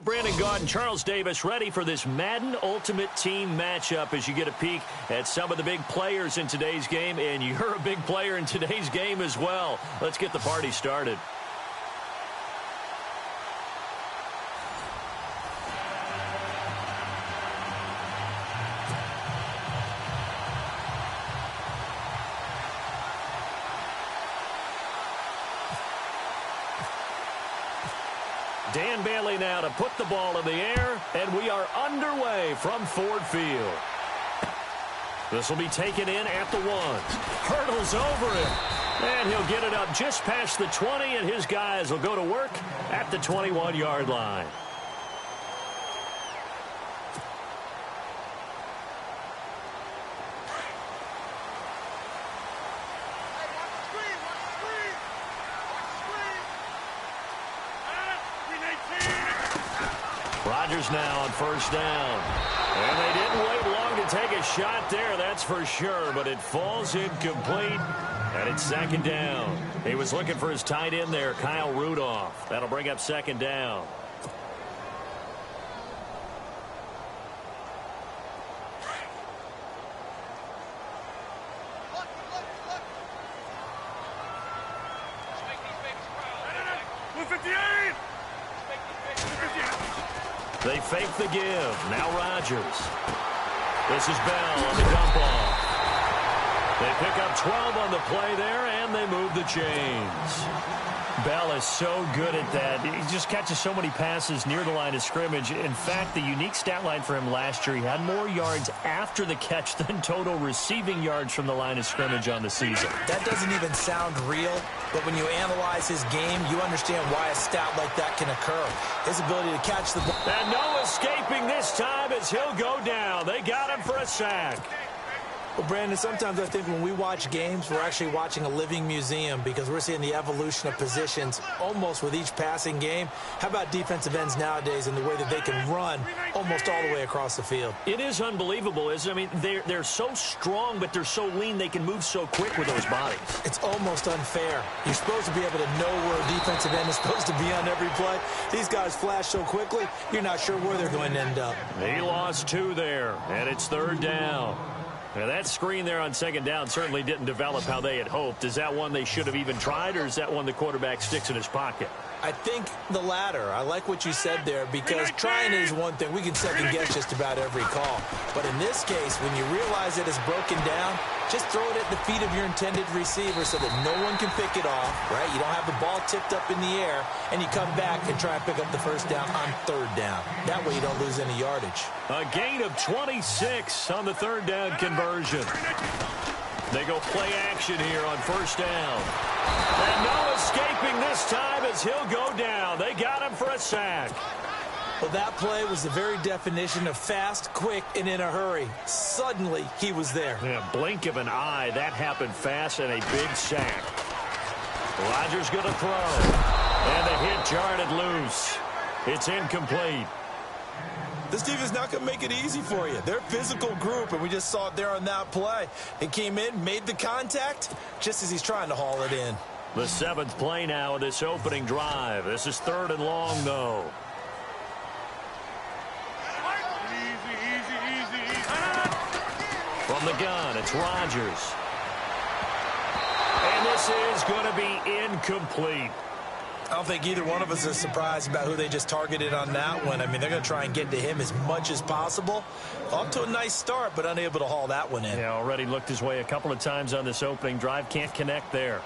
Brandon Gaud and Charles Davis ready for this Madden Ultimate Team matchup as you get a peek at some of the big players in today's game, and you're a big player in today's game as well. Let's get the party started. Dan Bailey now to put the ball in the air, and we are underway from Ford Field. This will be taken in at the 1. Hurdles over him, and he'll get it up just past the 20, and his guys will go to work at the 21-yard line. Rodgers now on first down. And they didn't wait long to take a shot there, that's for sure, but it falls incomplete, and it's second down. He was looking for his tight end there, Kyle Rudolph. That'll bring up second down. They fake the give. Now Rodgers. This is Bell on the dump off. They pick up 12 on the play there, and they move the chains. Bell is so good at that. He just catches so many passes near the line of scrimmage. In fact, the unique stat line for him last year, he had more yards after the catch than total receiving yards from the line of scrimmage on the season. That doesn't even sound real, but when you analyze his game, you understand why a stat like that can occur. His ability to catch the ball. And no escaping this time as he'll go down. They got him for a sack. Well, Brandon, sometimes I think when we watch games, we're actually watching a living museum because we're seeing the evolution of positions almost with each passing game. How about defensive ends nowadays and the way that they can run almost all the way across the field? It is unbelievable, isn't it? I mean, they're so strong, but they're so lean, they can move so quick with those bodies. It's almost unfair. You're supposed to be able to know where a defensive end is supposed to be on every play. These guys flash so quickly, you're not sure where they're going to end up. He lost 2 there, and it's third down. Now, that screen there on second down certainly didn't develop how they had hoped. Is that one they should have even tried, or is that one the quarterback sticks in his pocket? I think the latter. I like what you said there because trying is one thing. We can second-guess just about every call. But in this case, when you realize that it's broken down, just throw it at the feet of your intended receiver so that no one can pick it off, right? You don't have the ball tipped up in the air, and you come back and try and pick up the first down on third down. That way you don't lose any yardage. A gain of 26 on the third down conversion. They go play action here on first down. And no escaping this time as he'll go down. They got him for a sack. Well, that play was the very definition of fast, quick, and in a hurry. Suddenly, he was there. Yeah, blink of an eye. That happened fast and a big sack. Rodgers going to throw. And the hit jarred loose. It's incomplete. This team is not going to make it easy for you. They're a physical group, and we just saw it there on that play. He came in, made the contact, just as he's trying to haul it in. The 7th play now of this opening drive. This is third and long, though. From the gun, it's Rodgers. And this is going to be incomplete. I don't think either one of us is surprised about who they just targeted on that one. I mean, they're going to try and get to him as much as possible. Off to a nice start, but unable to haul that one in. Yeah, already looked his way a couple of times on this opening drive. Can't connect there.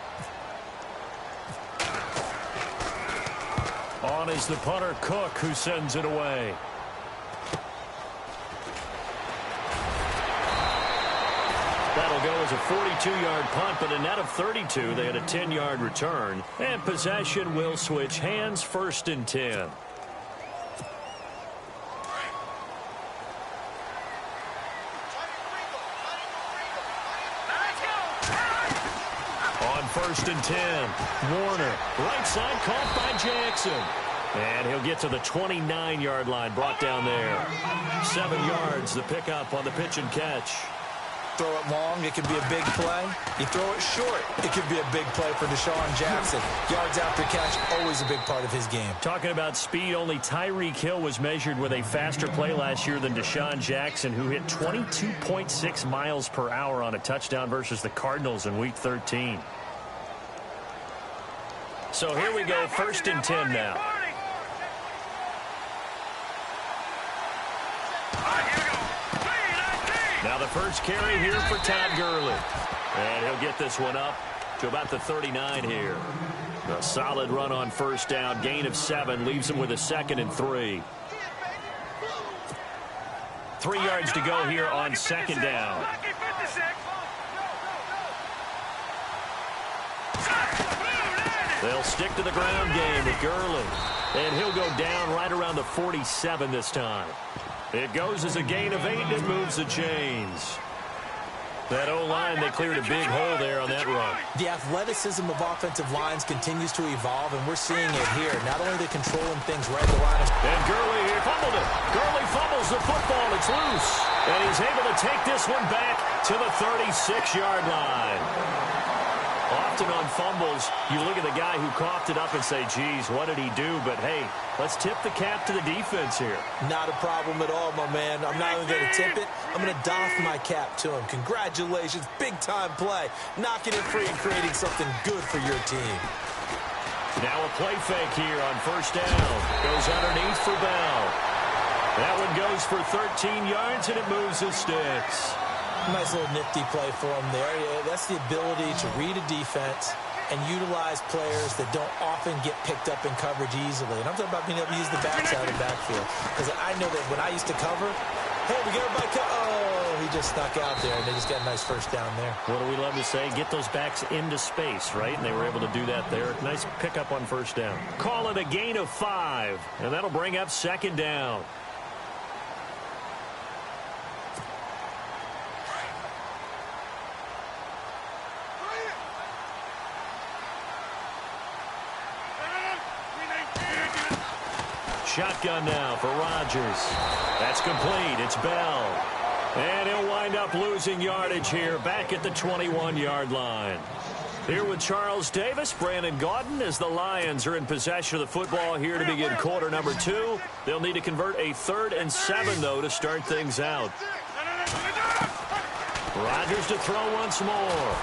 On is the punter, Cook, who sends it away. That'll go as a 42-yard punt, but a net of 32. They had a 10-yard return. And possession will switch hands, first and 10. On first and 10, Warner, right side, caught by Jackson. And he'll get to the 29-yard line, brought down there. 7 yards, the pickup on the pitch and catch. Throw it long, it could be a big play. You throw it short, it could be a big play for Deshaun Jackson. Yards after catch, always a big part of his game. Talking about speed, only Tyreek Hill was measured with a faster play last year than Deshaun Jackson, who hit 22.6 miles per hour on a touchdown versus the Cardinals in Week 13. So here we go, 1st and 10 now. Now the first carry here for Todd Gurley. And he'll get this one up to about the 39 here. A solid run on 1st down. Gain of 7 leaves him with a 2nd and 3. 3 yards to go here on 2nd down. They'll stick to the ground game with Gurley. And he'll go down right around the 47 this time. It goes as a gain of 8, and it moves the chains. That O-line, they cleared a big hole there on that run. The athleticism of offensive lines continues to evolve, and we're seeing it here. Not only are they controlling things right at the line. And Gurley here fumbled it. Gurley fumbles the football. It's loose. And he's able to take this one back to the 36-yard line. Often on fumbles, you look at the guy who coughed it up and say, geez, what did he do? But, hey, let's tip the cap to the defense here. Not a problem at all, my man. I'm not even going to tip it. I'm going to doff my cap to him. Congratulations. Big-time play. Knocking it free and creating something good for your team. Now a play fake here on 1st down. Goes underneath for Bell. That one goes for 13 yards, and it moves the sticks. Nice little nifty play for him there. That's the ability to read a defense and utilize players that don't often get picked up in coverage easily. And I'm talking about being able to use the backside of the backfield. Because I know that when I used to cover, hey, we got everybody oh, he just snuck out there, and they just got a nice 1st down there. What do we love to say? Get those backs into space, right? And they were able to do that there. Nice pickup on 1st down. Call it a gain of 5, and that'll bring up 2nd down. Shotgun now for Rodgers. That's complete. It's Bell. And he'll wind up losing yardage here back at the 21-yard line. Here with Charles Davis, Brandon Gaudin, as the Lions are in possession of the football here to begin quarter number 2. They'll need to convert a 3rd and 7, though, to start things out. Rodgers to throw once more.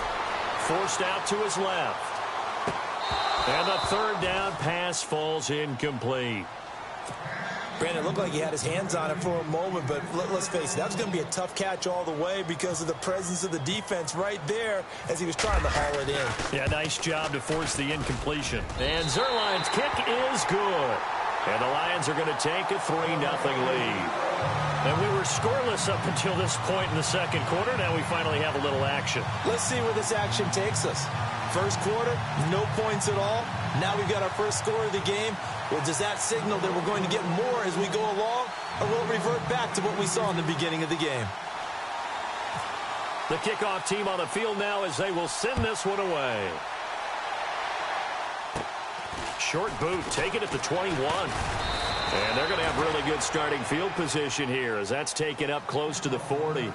Forced out to his left. And the 3rd down pass falls incomplete. Brandon, it looked like he had his hands on it for a moment, but let's face it, that was going to be a tough catch all the way because of the presence of the defense right there as he was trying to haul it in. Yeah, nice job to force the incompletion. And Zuerlein's kick is good. And the Lions are going to take a 3-0 lead. And we were scoreless up until this point in the 2nd quarter. Now we finally have a little action. Let's see where this action takes us. 1st quarter, no points at all. Now we've got our first score of the game. Well, does that signal that we're going to get more as we go along, or will it revert back to what we saw in the beginning of the game? The kickoff team on the field now as they will send this one away. Short boot, take it at the 21. And they're going to have really good starting field position here as that's taken up close to the 40.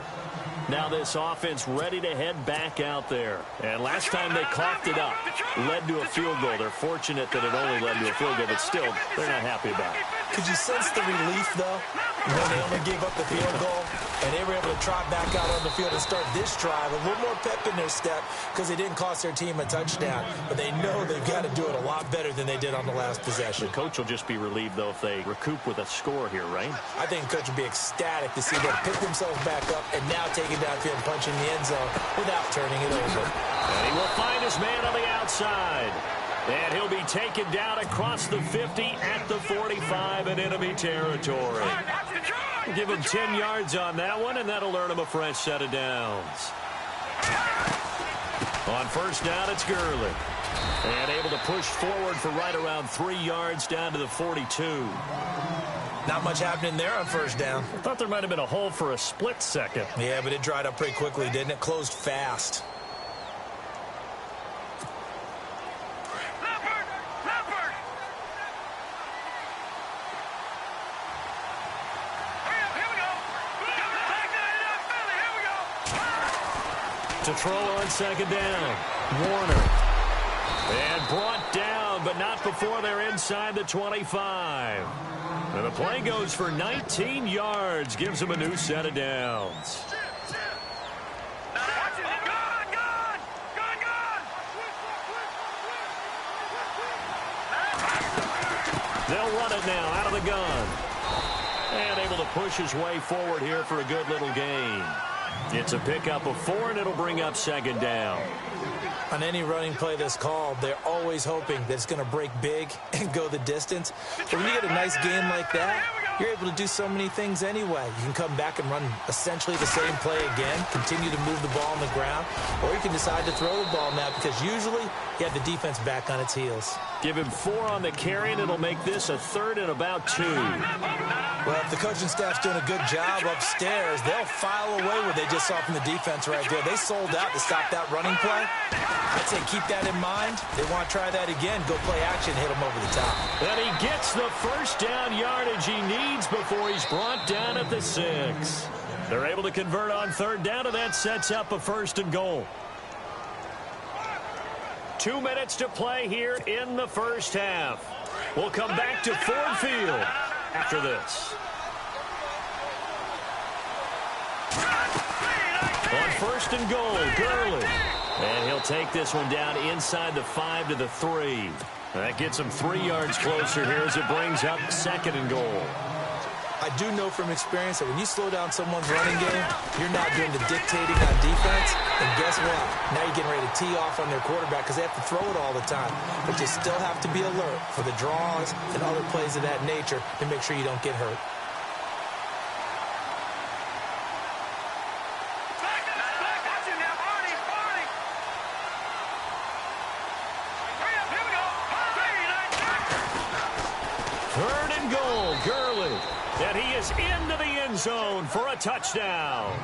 Now this offense ready to head back out there. And last time they coughed it up, led to a field goal. They're fortunate that it only led to a field goal, but still, they're not happy about it. Could you sense the relief, though, when they only gave up the field goal and they were able to trot back out on the field and start this drive? A little more pep in their step because they didn't cost their team a touchdown. But they know they've got to do it a lot better than they did on the last possession. The coach will just be relieved, though, if they recoup with a score here, right? I think the coach will be ecstatic to see them pick themselves back up and now take it downfield and punch in the end zone without turning it over. And he will find his man on the outside. And he'll be taken down across the 50 at the 45 in enemy territory. Give him 10 yards on that one, and that'll earn him a fresh set of downs. On 1st down, it's Gurley. And able to push forward for right around 3 yards down to the 42. Not much happening there on 1st down. I thought there might have been a hole for a split second. Yeah, but it dried up pretty quickly, didn't it? Closed fast. To throw on second down. Warner. And brought down, but not before they're inside the 25. And the play goes for 19 yards. Gives them a new set of downs. They'll run it now out of the gun. And able to push his way forward here for a good little gain. It's a pickup of 4, and it'll bring up second down. On any running play that's called, they're always hoping that it's going to break big and go the distance. But when you get a nice gain like that, you're able to do so many things anyway. You can come back and run essentially the same play again, continue to move the ball on the ground, or you can decide to throw the ball now because usually you have the defense back on its heels. Give him 4 on the carry, and it'll make this a 3rd and about 2. Well, if the coaching staff's doing a good job upstairs, they'll file away what they just saw from the defense right there. They sold out to stop that running play. I'd say keep that in mind. They want to try that again. Go play action, hit them over the top. And he gets the first down yardage he needs before he's brought down at the 6. They're able to convert on 3rd down, and that sets up a 1st and goal. 2 minutes to play here in the first half. We'll come back to Ford Field after this. On 1st and goal, Gurley. And he'll take this one down inside the 5 to the 3. That gets him 3 yards closer here as it brings up 2nd and goal. I do know from experience that when you slow down someone's running game, you're not doing the dictating on defense. And guess what? Now you're getting ready to tee off on their quarterback because they have to throw it all the time. But you still have to be alert for the draws and other plays of that nature to make sure you don't get hurt. And he is into the end zone for a touchdown.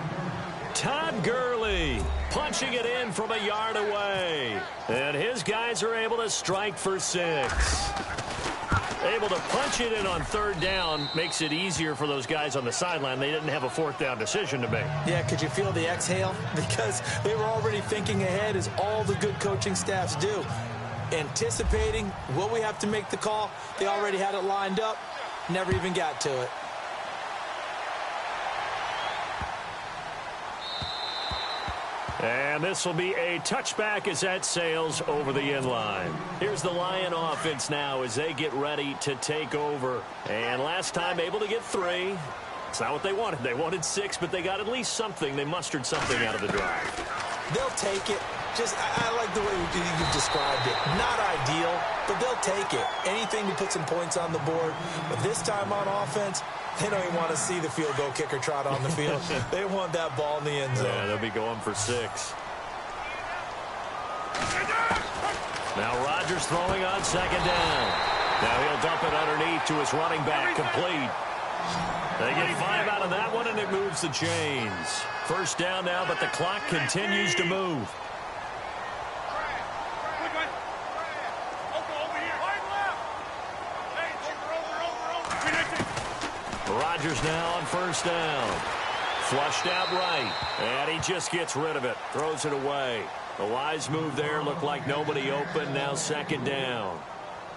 Todd Gurley punching it in from a yard away. And his guys are able to strike for 6. Able to punch it in on 3rd down makes it easier for those guys on the sideline. They didn't have a 4th down decision to make. Yeah, could you feel the exhale? Because they were already thinking ahead, as all the good coaching staffs do. Anticipating what we have to make the call. They already had it lined up. Never even got to it. And this will be a touchback as that sails over the end line. Here's the Lion offense now as they get ready to take over. And last time able to get 3. It's not what they wanted. They wanted 6, but they got at least something. They mustered something out of the drive. They'll take it. I like the way you've described it. Not ideal, but they'll take it. Anything to put some points on the board. But this time on offense, they don't even want to see the field goal kicker trot on the field. They want that ball in the end zone. Yeah, they'll be going for 6. Now Rodgers throwing on 2nd down. Now he'll dump it underneath to his running back, complete. They get 5 out of that one, and it moves the chains. 1st down now, but the clock continues to move. Rodgers now on 1st down. Flushed out right, and he just gets rid of it. Throws it away. A wise move there. Looked like nobody open. Now 2nd down.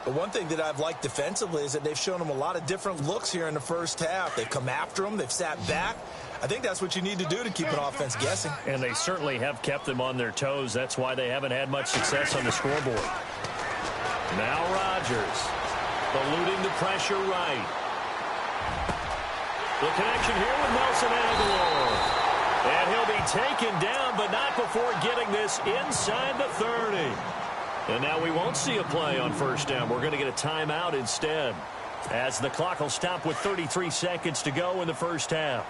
The one thing that I've liked defensively is that they've shown them a lot of different looks here in the first half. They've come after them. They've sat back. I think that's what you need to do to keep an offense guessing. And they certainly have kept them on their toes. That's why they haven't had much success on the scoreboard. Now Rodgers eluding the pressure right. The connection here with Nelson Aguilar. And he'll be taken down, but not before getting this inside the 30. And now we won't see a play on 1st down. We're going to get a timeout instead, as the clock will stop with 33 seconds to go in the first half.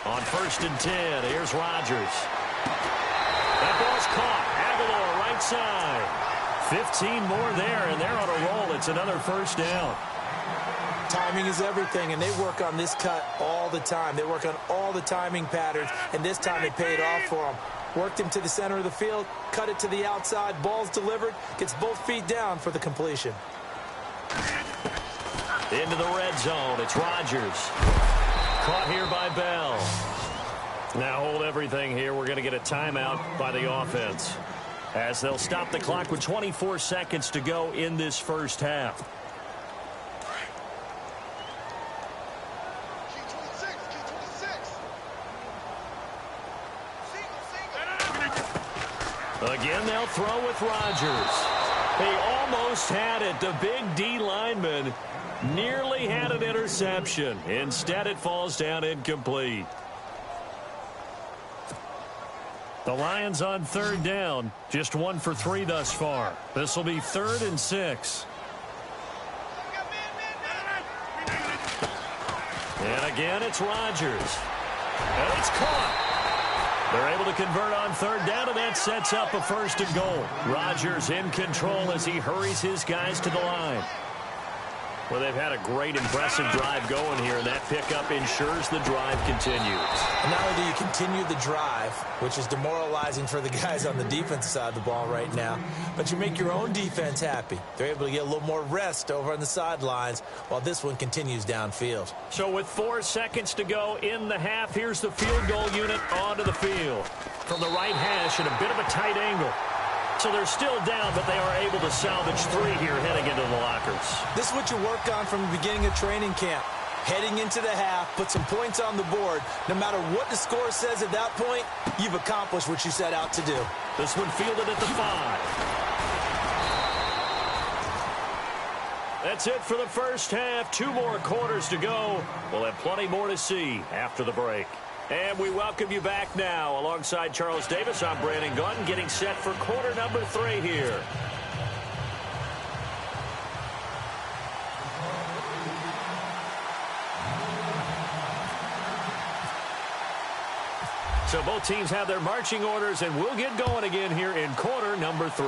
On 1st and 10, here's Rodgers. That ball's caught. Aguilar right side. 15 more there, and they're on a roll. It's another 1st down. Timing is everything, and they work on this cut all the time. They work on all the timing patterns, and this time it paid off for them. Worked him to the center of the field, cut it to the outside, ball's delivered, gets both feet down for the completion. Into the red zone. It's Rodgers. Caught here by Bell. Now hold everything here. We're going to get a timeout by the offense, as they'll stop the clock with 24 seconds to go in this first half. Again, they'll throw with Rodgers. He almost had it. The big D lineman nearly had an interception. Instead, it falls down incomplete. The Lions on third down, just 1 for 3 thus far. This will be 3rd and 6. And again, it's Rodgers. And it's caught. They're able to convert on third down, and that sets up a 1st and goal. Rodgers in control as he hurries his guys to the line. Well, they've had a great, impressive drive going here, and that pickup ensures the drive continues. And not only do you continue the drive, which is demoralizing for the guys on the defensive side of the ball right now, but you make your own defense happy. They're able to get a little more rest over on the sidelines while this one continues downfield. So with 4 seconds to go in the half, here's the field goal unit onto the field. From the right hash at a bit of a tight angle. So they're still down, but they are able to salvage 3 here heading into the lockers. This is what you work on from the beginning of training camp. Heading into the half, put some points on the board. No matter what the score says at that point, you've accomplished what you set out to do. This one fielded at the 5. That's it for the first half. 2 more quarters to go. We'll have plenty more to see after the break. And we welcome you back now. Alongside Charles Davis, I'm Brandon Gunn, getting set for quarter number 3 here. So both teams have their marching orders, and we'll get going again here in quarter number 3.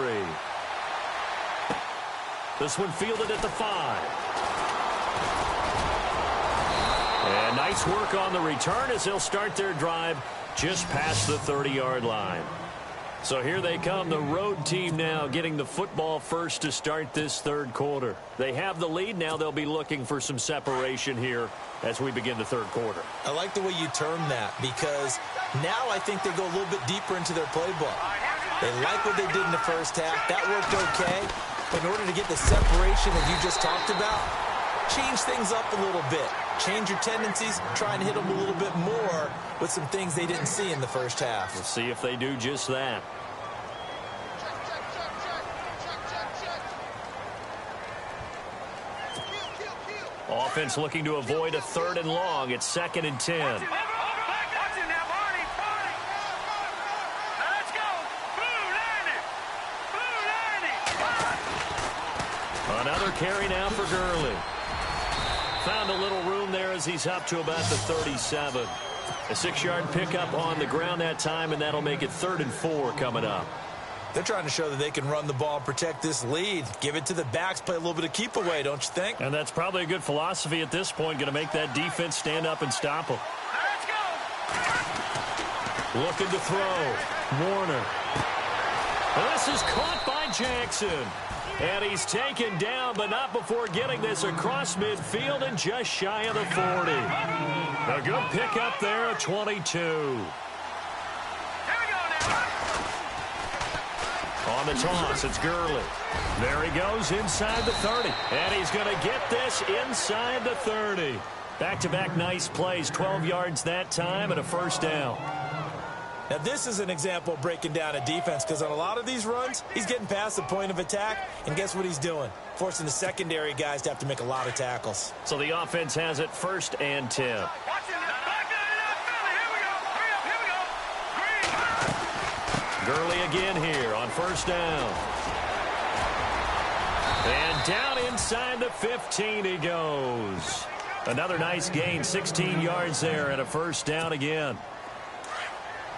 This one fielded at the 5. And nice work on the return as they'll start their drive just past the 30-yard line. So here they come, the road team now getting the football first to start this 3rd quarter. They have the lead. Now they'll be looking for some separation here as we begin the 3rd quarter. I like the way you term that, because now I think they go a little bit deeper into their playbook. They like what they did in the first half. That worked okay. But in order to get the separation that you just talked about, change things up a little bit. Change your tendencies, try and hit them a little bit more with some things they didn't see in the first half. We'll see if they do just that. Offense looking to avoid a 3rd and long. It's 2nd and 10. Another carry now for Gurley. Found a little room there as he's up to about the 37. A 6-yard pickup on the ground that time, and that'll make it 3rd and 4 coming up. They're trying to show that they can run the ball and protect this lead. Give it to the backs, play a little bit of keep away, don't you think? And that's probably a good philosophy at this point, going to make that defense stand up and stop them. Let's go. Looking to throw. Warner. And this is caught by Jackson. And he's taken down, but not before getting this across midfield and just shy of the 40. A good pickup there at 22. On the toss, it's Gurley. There he goes inside the 30. And he's going to get this inside the 30. Back-to-back nice plays, 12 yards that time and a 1st down. Now, this is an example of breaking down a defense, because on a lot of these runs, he's getting past the point of attack, and guess what he's doing? Forcing the secondary guys to have to make a lot of tackles. So the offense has it 1st and 10. Gurley again here on 1st down. And down inside the 15 he goes. Another nice gain, 16 yards there and a 1st down again.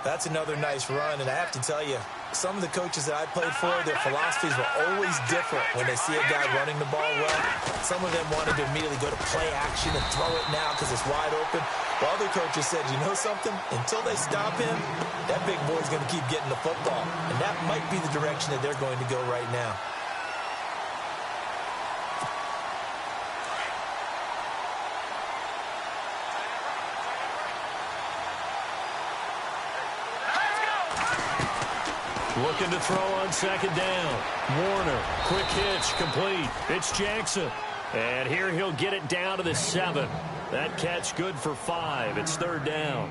That's another nice run, and I have to tell you, some of the coaches that I played for, their philosophies were always different when they see a guy running the ball well. Some of them wanted to immediately go to play action and throw it now because it's wide open. While other coaches said, you know something? Until they stop him, that big boy's going to keep getting the football. And that might be the direction that they're going to go right now. Looking to throw on second down. Warner, quick hitch, complete. It's Jackson. And here he'll get it down to the 7. That catch good for 5. It's third down.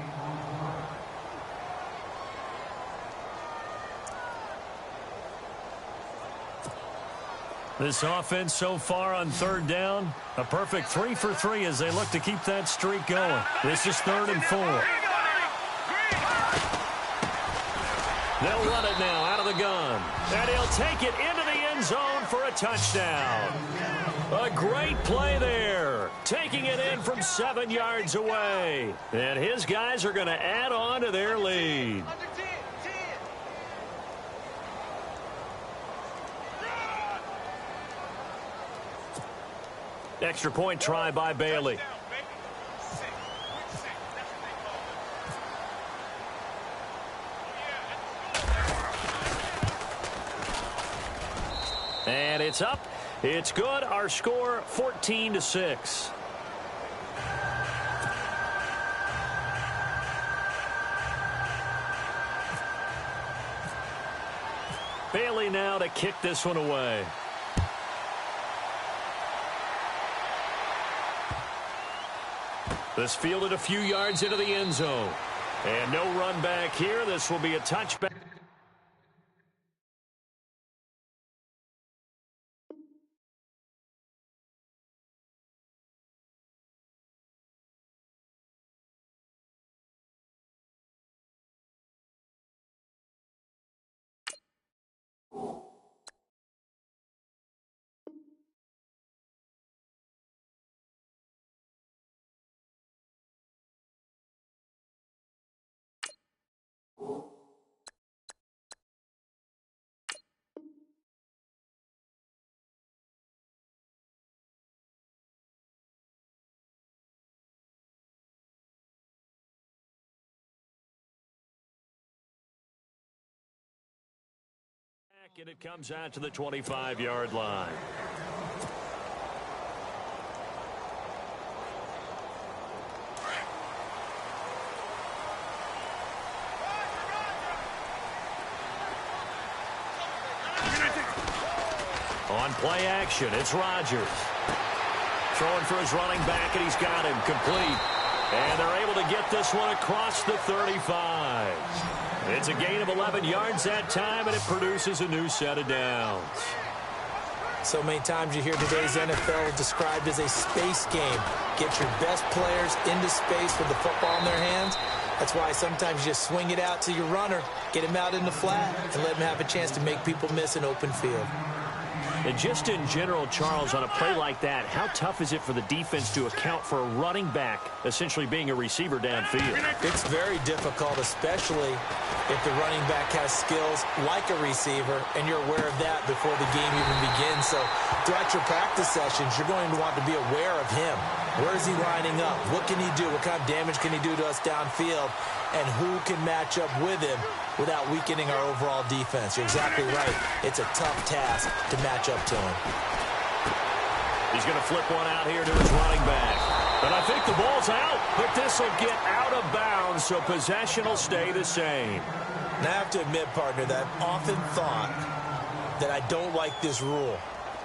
This offense so far on third down, a perfect 3 for 3 as they look to keep that streak going. This is 3rd and 4. They'll run it now out of the gun. And he'll take it into the end zone for a touchdown. A great play there. Taking it in from 7 yards away. And his guys are going to add on to their lead. Extra point try by Bailey. And it's up. It's good. Our score 14-6. Bailey now to kick this one away. This fielded a few yards into the end zone. And no run back here. This will be a touchback. And it comes out to the 25-yard line. On play action, it's Rodgers. Throwing for his running back, and he's got him complete. And they're able to get this one across the 35. It's a gain of 11 yards that time, and it produces a new set of downs. So many times you hear today's NFL described as a space game. Get your best players into space with the football in their hands. That's why sometimes you just swing it out to your runner, get him out in the flat, and let him have a chance to make people miss an open field. And just in general, Charles, on a play like that, how tough is it for the defense to account for a running back essentially being a receiver downfield? It's very difficult, especially if the running back has skills like a receiver, and you're aware of that before the game even begins. So throughout your practice sessions, you're going to want to be aware of him. Where is he lining up? What can he do? What kind of damage can he do to us downfield? And who can match up with him without weakening our overall defense? You're exactly right. It's a tough task to match up to him. He's going to flip one out here to his running back. And I think the ball's out, but this will get out of bounds, so possession will stay the same. And I have to admit, partner, that I've often thought that I don't like this rule,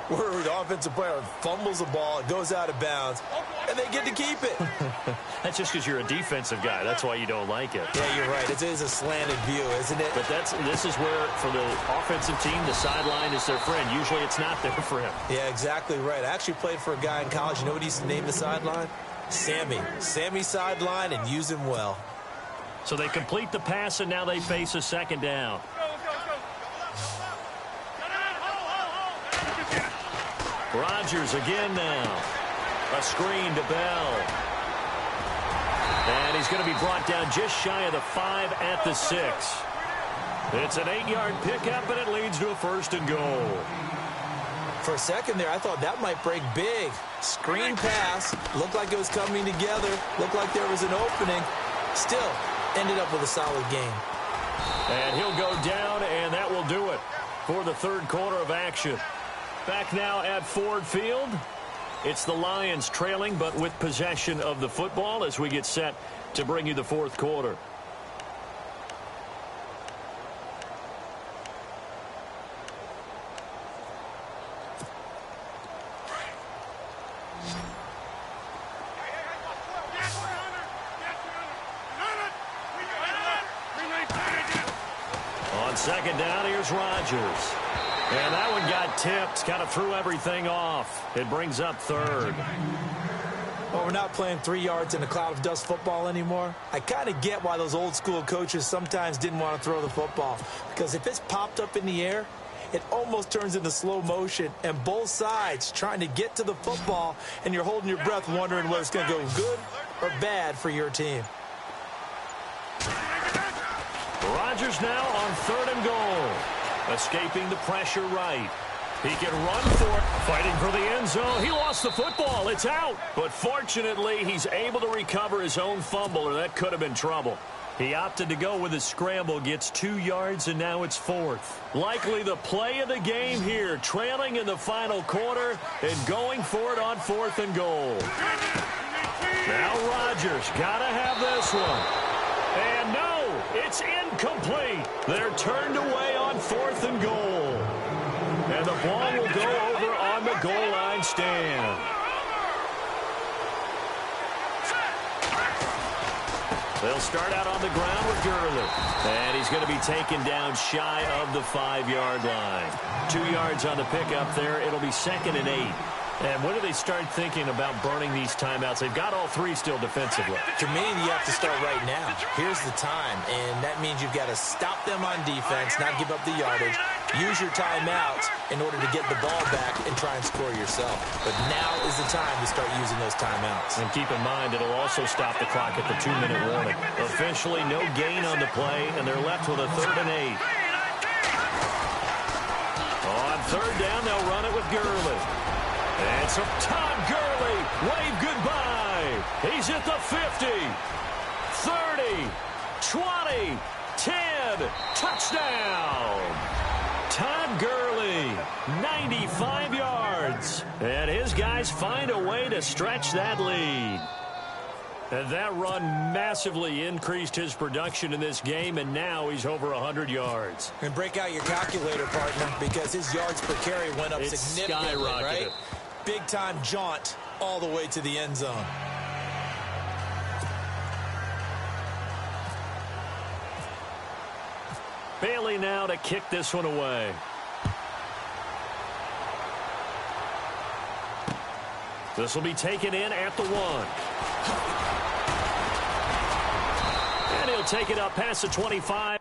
where the offensive player fumbles the ball, it goes out of bounds, and they get to keep it. That's just because you're a defensive guy. That's why you don't like it. Yeah, you're right. It is a slanted view, isn't it? But this is where, for the offensive team, the sideline is their friend. Usually it's not there for him. Yeah, exactly right. I actually played for a guy in college. You know what he used to name the sideline? Sammy. Sammy sideline, and use him well. So they complete the pass, and now they face a second down. Rodgers again now. A screen to Bell. And he's going to be brought down just shy of the 5 at the 6. It's an 8-yard pickup, and it leads to a 1st and goal. For a second there, I thought that might break big. Screen pass. Looked like it was coming together. Looked like there was an opening. Still, ended up with a solid game. And he'll go down, and that will do it for the third quarter of action. Back now at Ford Field. It's the Lions trailing, but with possession of the football as we get set to bring you the fourth quarter. second down, here's Rodgers. And that one got tipped, kind of threw everything off. It brings up third. Well, we're not playing 3 yards in a cloud of dust football anymore. I kind of get why those old school coaches sometimes didn't want to throw the football. Because if it's popped up in the air, it almost turns into slow motion. And both sides trying to get to the football, and you're holding your breath wondering whether it's going to go good or bad for your team. Rodgers now on 3rd and goal. Escaping the pressure right. He can run for it. Fighting for the end zone. He lost the football. It's out. But fortunately, he's able to recover his own fumble, or that could have been trouble. He opted to go with a scramble, gets 2 yards, and now it's 4th. Likely the play of the game here, trailing in the final quarter and going for it on 4th and goal. Now Rodgers got to have this one. And no, it's incomplete. They're turned away on 4th and goal. And the ball will go over on the goal line stand. They'll start out on the ground with Gurley. And he's going to be taken down shy of the 5-yard line. 2 yards on the pickup there. It'll be 2nd and 8. And when do they start thinking about burning these timeouts? They've got all 3 still defensively. To me, you have to start right now. Here's the time, and that means you've got to stop them on defense, not give up the yardage, use your timeouts in order to get the ball back and try and score yourself. But now is the time to start using those timeouts. And keep in mind, it'll also stop the clock at the 2-minute warning. Officially, no gain on the play, and they're left with a 3rd and 8. On 3rd down, they'll run it with Gurley. And so Todd Gurley, wave goodbye. He's at the 50, 30, 20, 10, touchdown. Todd Gurley, 95 yards. And his guys find a way to stretch that lead. And that run massively increased his production in this game, and now he's over 100 yards. And break out your calculator, partner, because his yards per carry went up significantly, right? Big-time jaunt all the way to the end zone. Bailey now to kick this one away. This will be taken in at the 1. And he'll take it up past the 25.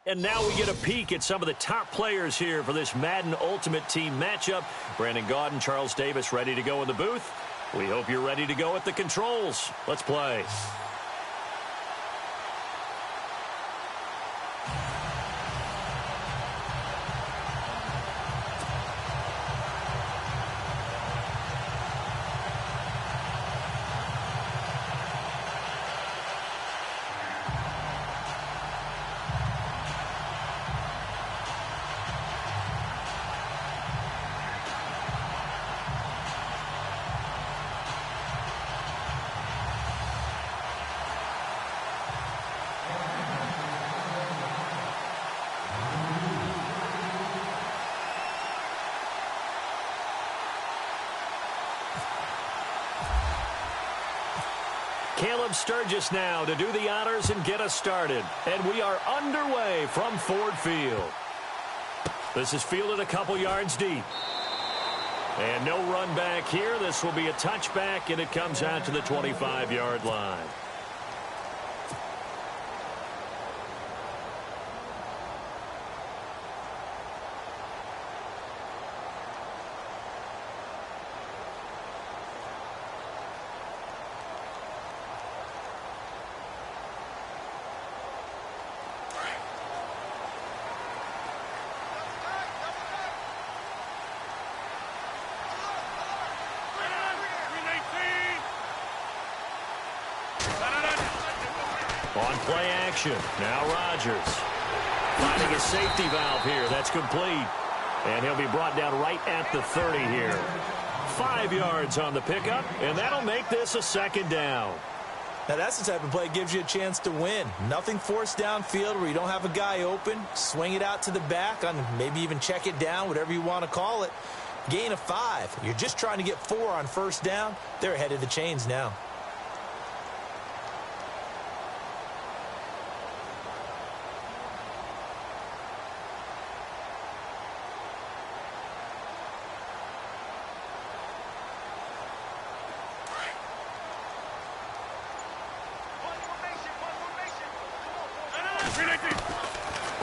And now we get a peek at some of the top players here for this Madden Ultimate Team matchup. Brandon Gaudin, Charles Davis ready to go in the booth. We hope you're ready to go at the controls. Let's play. Caleb Sturgis now to do the honors and get us started. And we are underway from Ford Field. This is fielded a couple yards deep. And no run back here. This will be a touchback, and it comes out to the 25-yard line. On play action, now Rodgers. Finding a safety valve here. That's complete. And he'll be brought down right at the 30 here. 5 yards on the pickup, and that'll make this a second down. Now, that's the type of play that gives you a chance to win. Nothing forced downfield where you don't have a guy open. Swing it out to the back, on maybe even check it down, whatever you want to call it. Gain of 5. You're just trying to get 4 on first down. They're ahead of the chains now.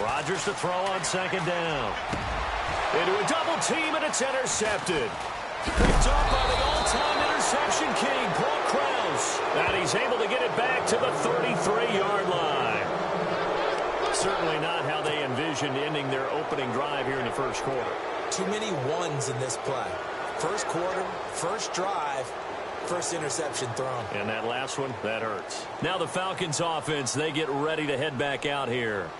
Rodgers to throw on second down. Into a double team, and it's intercepted. Picked up by the all-time interception king, Paul Krause. And he's able to get it back to the 33-yard line. Certainly not how they envisioned ending their opening drive here in the first quarter. Too many ones in this play. First quarter, first drive, first interception thrown. And that last one, that hurts. Now the Falcons offense, they get ready to head back out here.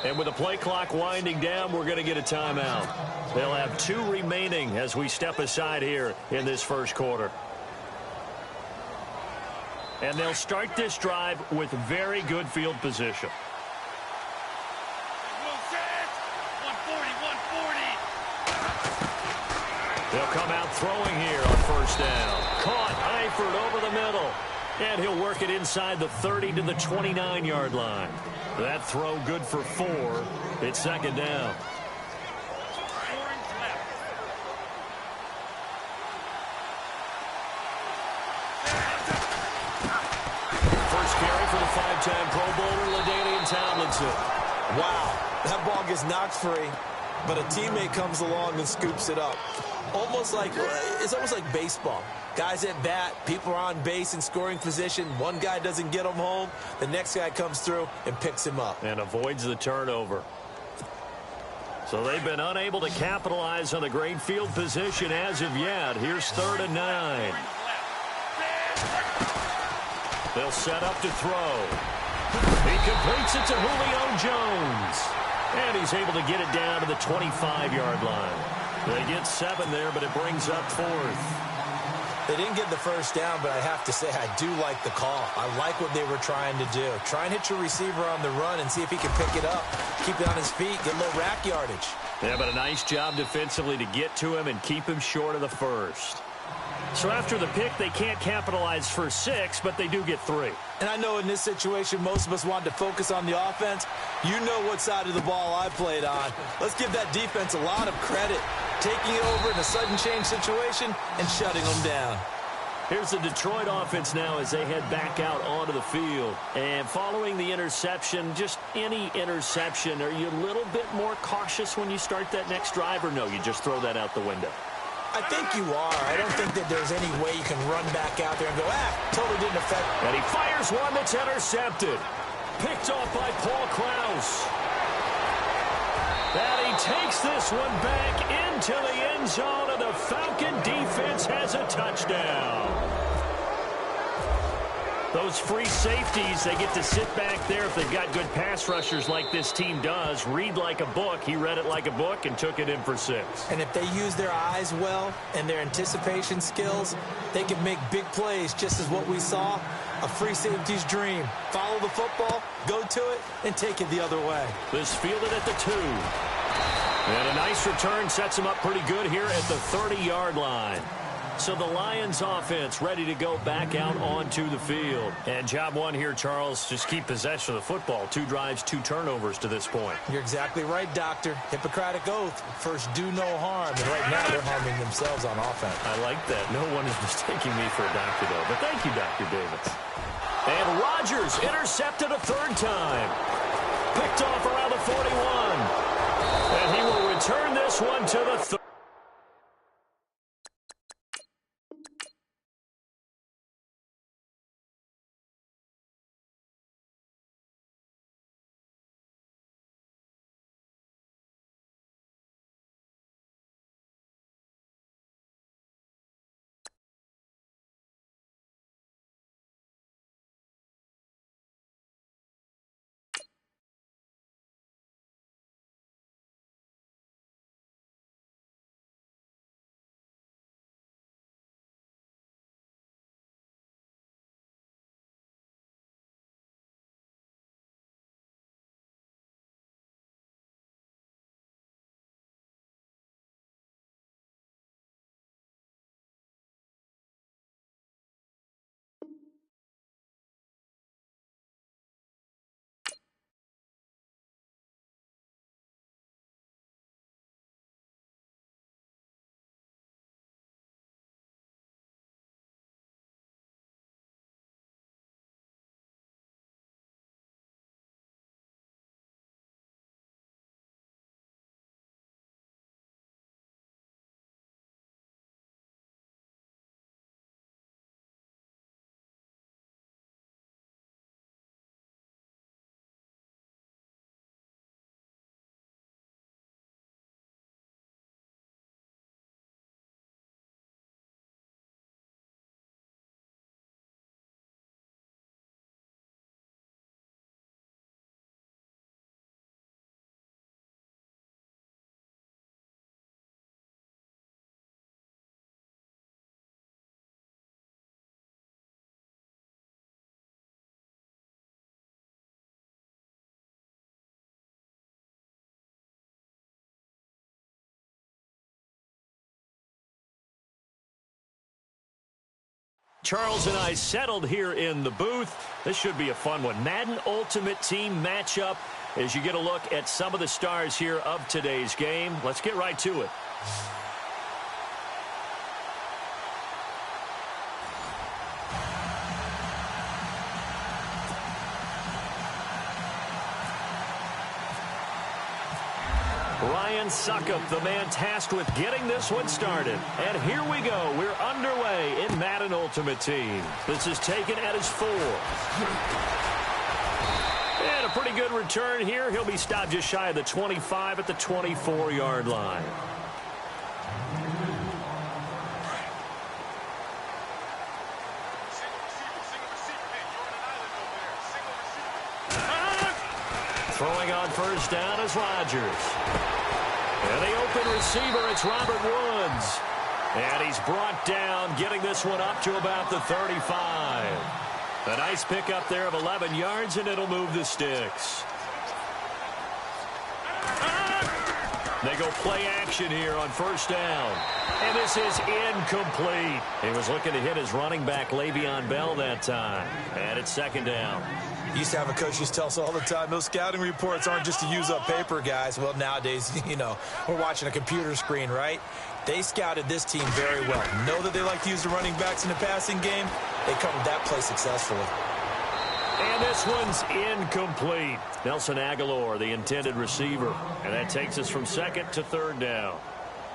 And with the play clock winding down, we're going to get a timeout. They'll have 2 remaining as we step aside here in this first quarter. And they'll start this drive with very good field position. 140. They'll come out throwing here on first down. Caught Eifert over the middle. And he'll work it inside the 30 to the 29-yard line. That throw good for 4. It's second down. First carry for the 5-time Pro Bowler, LaDainian Tomlinson. Wow, that ball gets knocked free, but a teammate comes along and scoops it up. It's almost like baseball. Guys at bat, people are on base in scoring position. One guy doesn't get him home. The next guy comes through and picks him up. And avoids the turnover. So they've been unable to capitalize on the great field position as of yet. Here's 3rd and 9. They'll set up to throw. He completes it to Julio Jones. And he's able to get it down to the 25-yard line. They get 7 there, but it brings up 4th. They didn't get the first down, but I have to say I do like the call. I like what they were trying to do. Try and hit your receiver on the run and see if he can pick it up. Keep it on his feet, get a little rack yardage. Yeah, but a nice job defensively to get to him and keep him short of the first. So after the pick, they can't capitalize for 6, but they do get 3. And I know in this situation, most of us wanted to focus on the offense. You know what side of the ball I played on. Let's give that defense a lot of credit. Taking it over in a sudden change situation and shutting them down. Here's the Detroit offense now as they head back out onto the field. And following the interception, just any interception, are you a little bit more cautious when you start that next drive, or no, you just throw that out the window? I think you are. I don't think that there's any way you can run back out there and go, totally didn't affect. And he fires one that's intercepted. Picked off by Paul Krause. And he takes this one back into the end zone, and the Falcon defense has a touchdown. Those free safeties, they get to sit back there if they've got good pass rushers like this team does. Read like a book. He read it like a book and took it in for 6. And if they use their eyes well and their anticipation skills, they can make big plays, just as what we saw. A free safety's dream. Follow the football, go to it, and take it the other way. This fielded at the 2. And a nice return sets him up pretty good here at the 30-yard line. So the Lions offense ready to go back out onto the field. And job one here, Charles, just keep possession of the football. 2 drives, 2 turnovers to this point. You're exactly right, Doctor. Hippocratic oath. First, do no harm. And right now, they're harming themselves on offense. I like that. No one is mistaking me for a doctor, though. But thank you, Dr. Davis. And Rodgers intercepted a 3rd time. Picked off around the 41. And he will return this one to the 30. Charles and I settled here in the booth. This should be a fun one. Madden Ultimate Team matchup as you get a look at some of the stars here of today's game. Let's get right to it. Ryan Suckup, the man tasked with getting this one started. And here we go. We're underway in Madden Ultimate Team. This is taken at his 4. And a pretty good return here. He'll be stopped just shy of the 25 at the 24-yard line. Throwing on first down is Rodgers. And the open receiver, it's Robert Woods. And he's brought down, getting this one up to about the 35. A nice pickup there of 11 yards, and it'll move the sticks. They go play action here on first down. And this is incomplete. He was looking to hit his running back, Le'Veon Bell, that time. And it's 2nd down. Used to have a coach used to tell us all the time, those scouting reports aren't just to use up paper, guys. Well, nowadays, you know, we're watching a computer screen, right? They scouted this team very well. Know that they like to use the running backs in the passing game. They covered that play successfully. And this one's incomplete. Nelson Aguilar, the intended receiver. And that takes us from 2nd to 3rd down.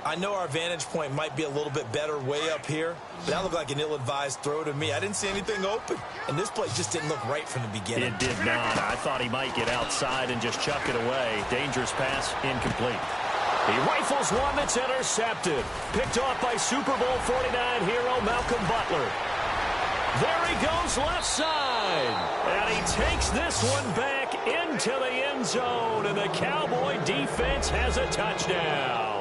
I know our vantage point might be a little bit better way up here, but that looked like an ill-advised throw to me. I didn't see anything open, and this play just didn't look right from the beginning. It did not. I thought he might get outside and just chuck it away. Dangerous pass, incomplete. He rifles one that's intercepted. Picked off by Super Bowl 49 hero Malcolm Butler. There he goes left side. And he takes this one back into the end zone, and the Cowboy defense has a touchdown.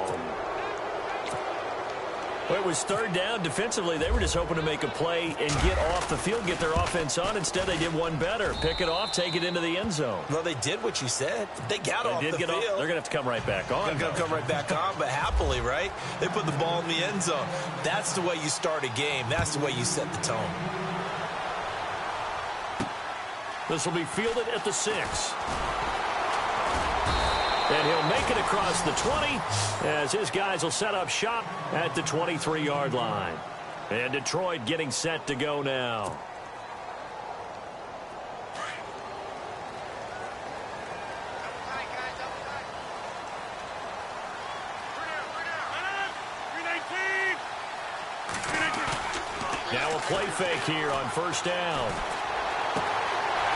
Well, it was third down. Defensively, they were just hoping to make a play and get off the field, get their offense on. Instead, they did one better. Pick it off, take it into the end zone. Well, they did what you said. They got off the field. They're going to have to come right back on. They're going to come right back on, but happily, right? They put the ball in the end zone. That's the way you start a game. That's the way you set the tone. This will be fielded at the 6. And he'll make it across the 20 as his guys will set up shop at the 23-yard line. And Detroit getting set to go now. Now a play fake here on first down.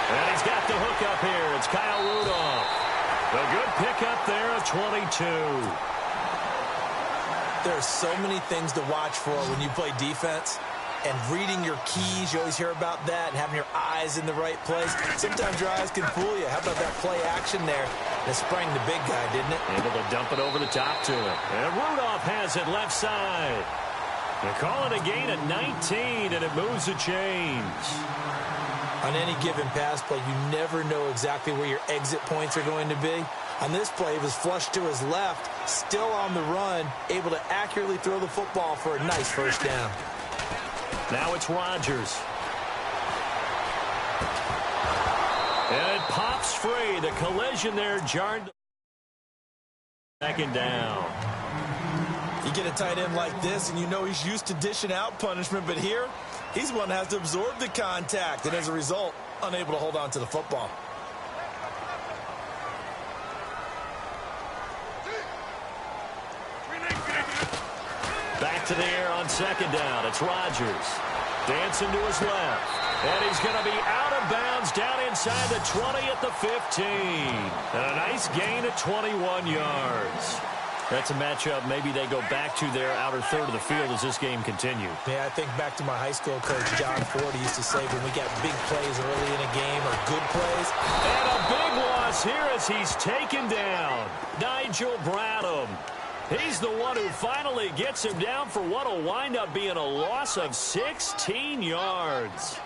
And he's got the hook up here. It's Kyle Rudolph. A good pickup there of 22. There are so many things to watch for when you play defense. And reading your keys, you always hear about that, and having your eyes in the right place. Sometimes your eyes can fool you. How about that play action there? That sprang the big guy, didn't it? Able to dump it over the top to him. And Rudolph has it left side. They call it a gain of 19, and it moves the chains. On any given pass play, you never know exactly where your exit points are going to be. On this play, it was flushed to his left, still on the run, able to accurately throw the football for a nice first down. Now it's Rodgers. And it pops free. The collision there jarred. Second down. You get a tight end like this, and you know he's used to dishing out punishment, but here, he's the one that has to absorb the contact, and as a result, unable to hold on to the football. Back to the air on second down. It's Rodgers. Dancing to his left. And he's going to be out of bounds down inside the 20 at the 15. And a nice gain of 21 yards. That's a matchup maybe they go back to their outer third of the field as this game continues. Yeah, I think back to my high school coach, John Ford. He used to say when we got big plays early in a game or good plays. And a big loss here as he's taken down. Nigel Bradham. He's the one who finally gets him down for what will wind up being a loss of 16 yards.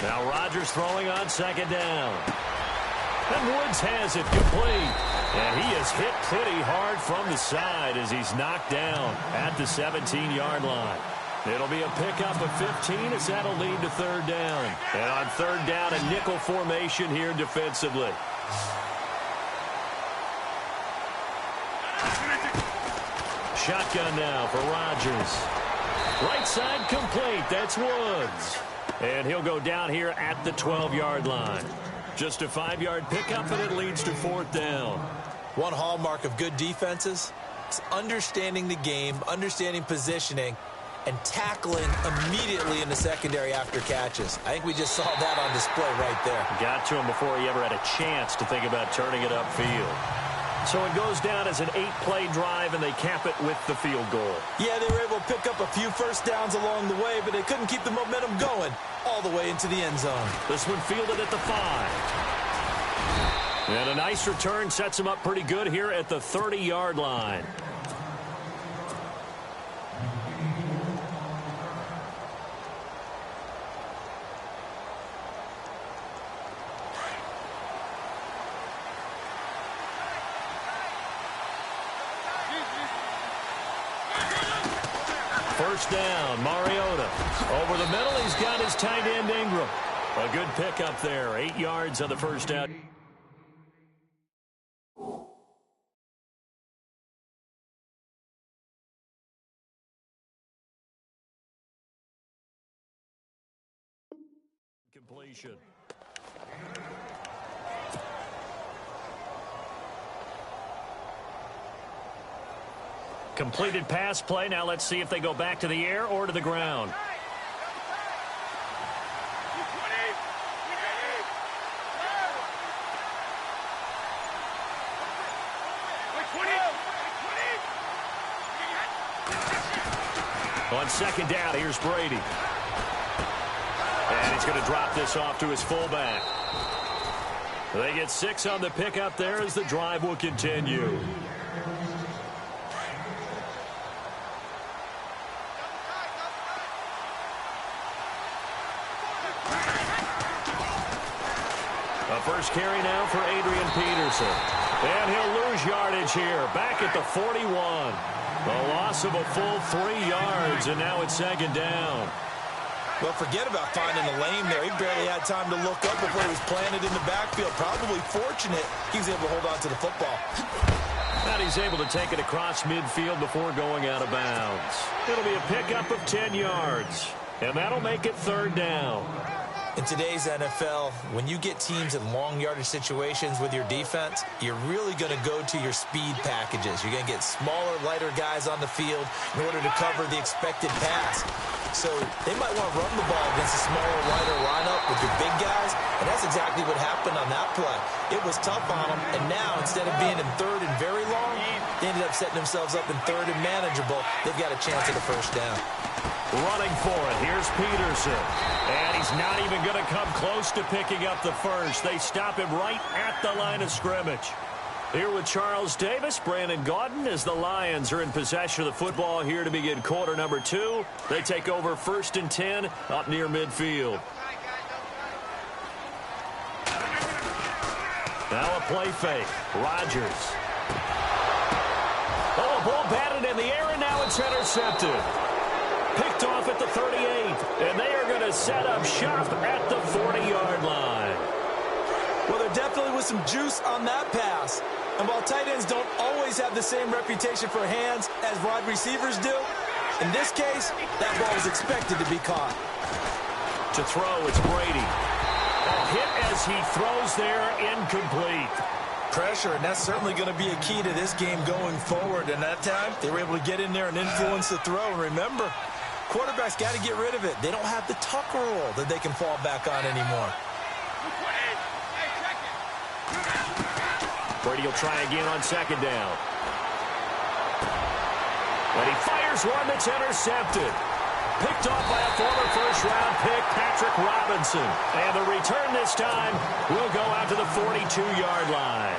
Now Rodgers throwing on second down. And Woods has it complete. And he is hit pretty hard from the side as he's knocked down at the 17-yard line. It'll be a pickup of 15 as that'll lead to third down. And on third down, a nickel formation here defensively. Shotgun now for Rodgers. Right side complete. That's Woods. And he'll go down here at the 12-yard line. Just a 5-yard pickup, and it leads to fourth down. One hallmark of good defenses is understanding the game, understanding positioning, and tackling immediately in the secondary after catches. I think we just saw that on display right there. Got to him before he ever had a chance to think about turning it upfield. So it goes down as an 8-play drive, and they cap it with the field goal. Yeah, they were able to pick up a few first downs along the way, but they couldn't keep the momentum going all the way into the end zone. This one fielded at the 5. And a nice return sets him up pretty good here at the 30-yard line. First down, Mariota. Over the middle, he's got his tight end Ingram. A good pickup there, 8 yards on the first down. Completion. Completed pass play. Now let's see if they go back to the air or to the ground. On second down, here's Brady. And he's going to drop this off to his fullback. They get 6 on the pickup there as the drive will continue. A first carry now for Adrian Peterson. And he'll lose yardage here. Back at the 41. A loss of a full 3 yards, and now it's 2nd down. Well, forget about finding the lane there. He barely had time to look up before he was planted in the backfield. Probably fortunate he was able to hold on to the football. And he's able to take it across midfield before going out of bounds. It'll be a pickup of 10 yards, and that'll make it 3rd down. In today's NFL, when you get teams in long yardage situations with your defense, you're really going to go to your speed packages. You're going to get smaller, lighter guys on the field in order to cover the expected pass. So they might want to run the ball against a smaller, lighter lineup with your big guys, and that's exactly what happened on that play. It was tough on them, and now instead of being in 3rd and very long, they ended up setting themselves up in 3rd and manageable. They've got a chance at a 1st down. Running for it, here's Peterson. And he's not even going to come close to picking up the 1st. They stop him right at the line of scrimmage. Here with Charles Davis, Brandon Gaudin, as the Lions are in possession of the football here to begin quarter number 2. They take over 1st and 10 up near midfield. Now a play fake. Rodgers. Oh, a ball batted in the air, and now it's intercepted. Picked off at the 38, and they are going to set up shop at the 40-yard line. Well, there definitely was some juice on that pass. And while tight ends don't always have the same reputation for hands as wide receivers do, in this case, that ball was expected to be caught. To throw, it's Brady. A hit as he throws there, incomplete. Pressure, and that's certainly going to be a key to this game going forward. And that time, they were able to get in there and influence the throw. And remember, quarterbacks got to get rid of it. They don't have the tuck roll that they can fall back on anymore. Brady will try again on 2nd down. And he fires one that's intercepted. Picked off by a former first-round pick, Patrick Robinson. And the return this time will go out to the 42-yard line.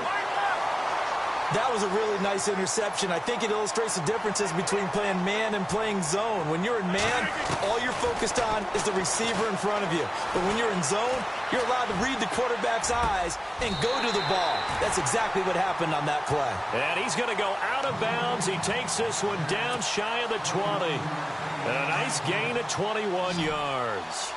That was a really nice interception. I think it illustrates the differences between playing man and playing zone. When you're in man, all you're focused on is the receiver in front of you. But when you're in zone, you're allowed to read the quarterback's eyes and go to the ball. That's exactly what happened on that play. And he's going to go out of bounds. He takes this one down shy of the 20. And a nice gain of 21 yards.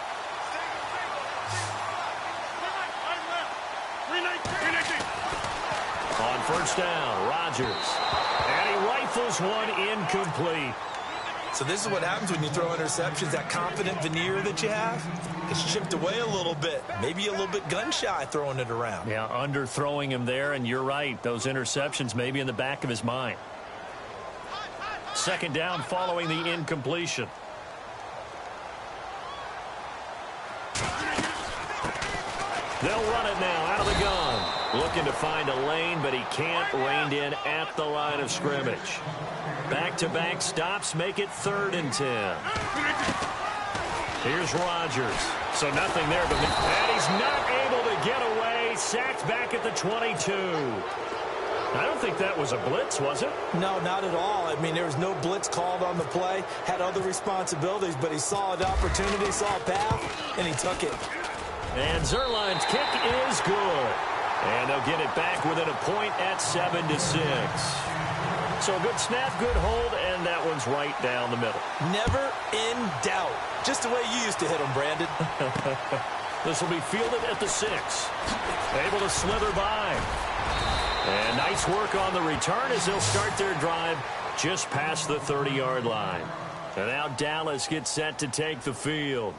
On 1st down, Rodgers. And he rifles one incomplete. So this is what happens when you throw interceptions. That confident veneer that you have, it's chipped away a little bit. Maybe a little bit gun-shy throwing it around. Yeah, underthrowing him there, and you're right. Those interceptions may be in the back of his mind. 2nd down following the incompletion. They'll run it now out of the gun. Looking to find a lane, but he can't. Reined in at the line of scrimmage. Back-to-back stops make it 3rd and 10. Here's Rodgers. So nothing there, but and he's not able to get away. Sacked back at the 22. I don't think that was a blitz, was it? No, not at all. I mean, there was no blitz called on the play. Had other responsibilities, but he saw an opportunity, saw a path, and he took it. And Zerline's kick is good. And they'll get it back within a point at 7-6. So a good snap, good hold, and that one's right down the middle. Never in doubt. Just the way you used to hit them, Brandon. This will be fielded at the 6. Able to slither by. And nice work on the return as they'll start their drive just past the 30-yard line. And now Dallas gets set to take the field.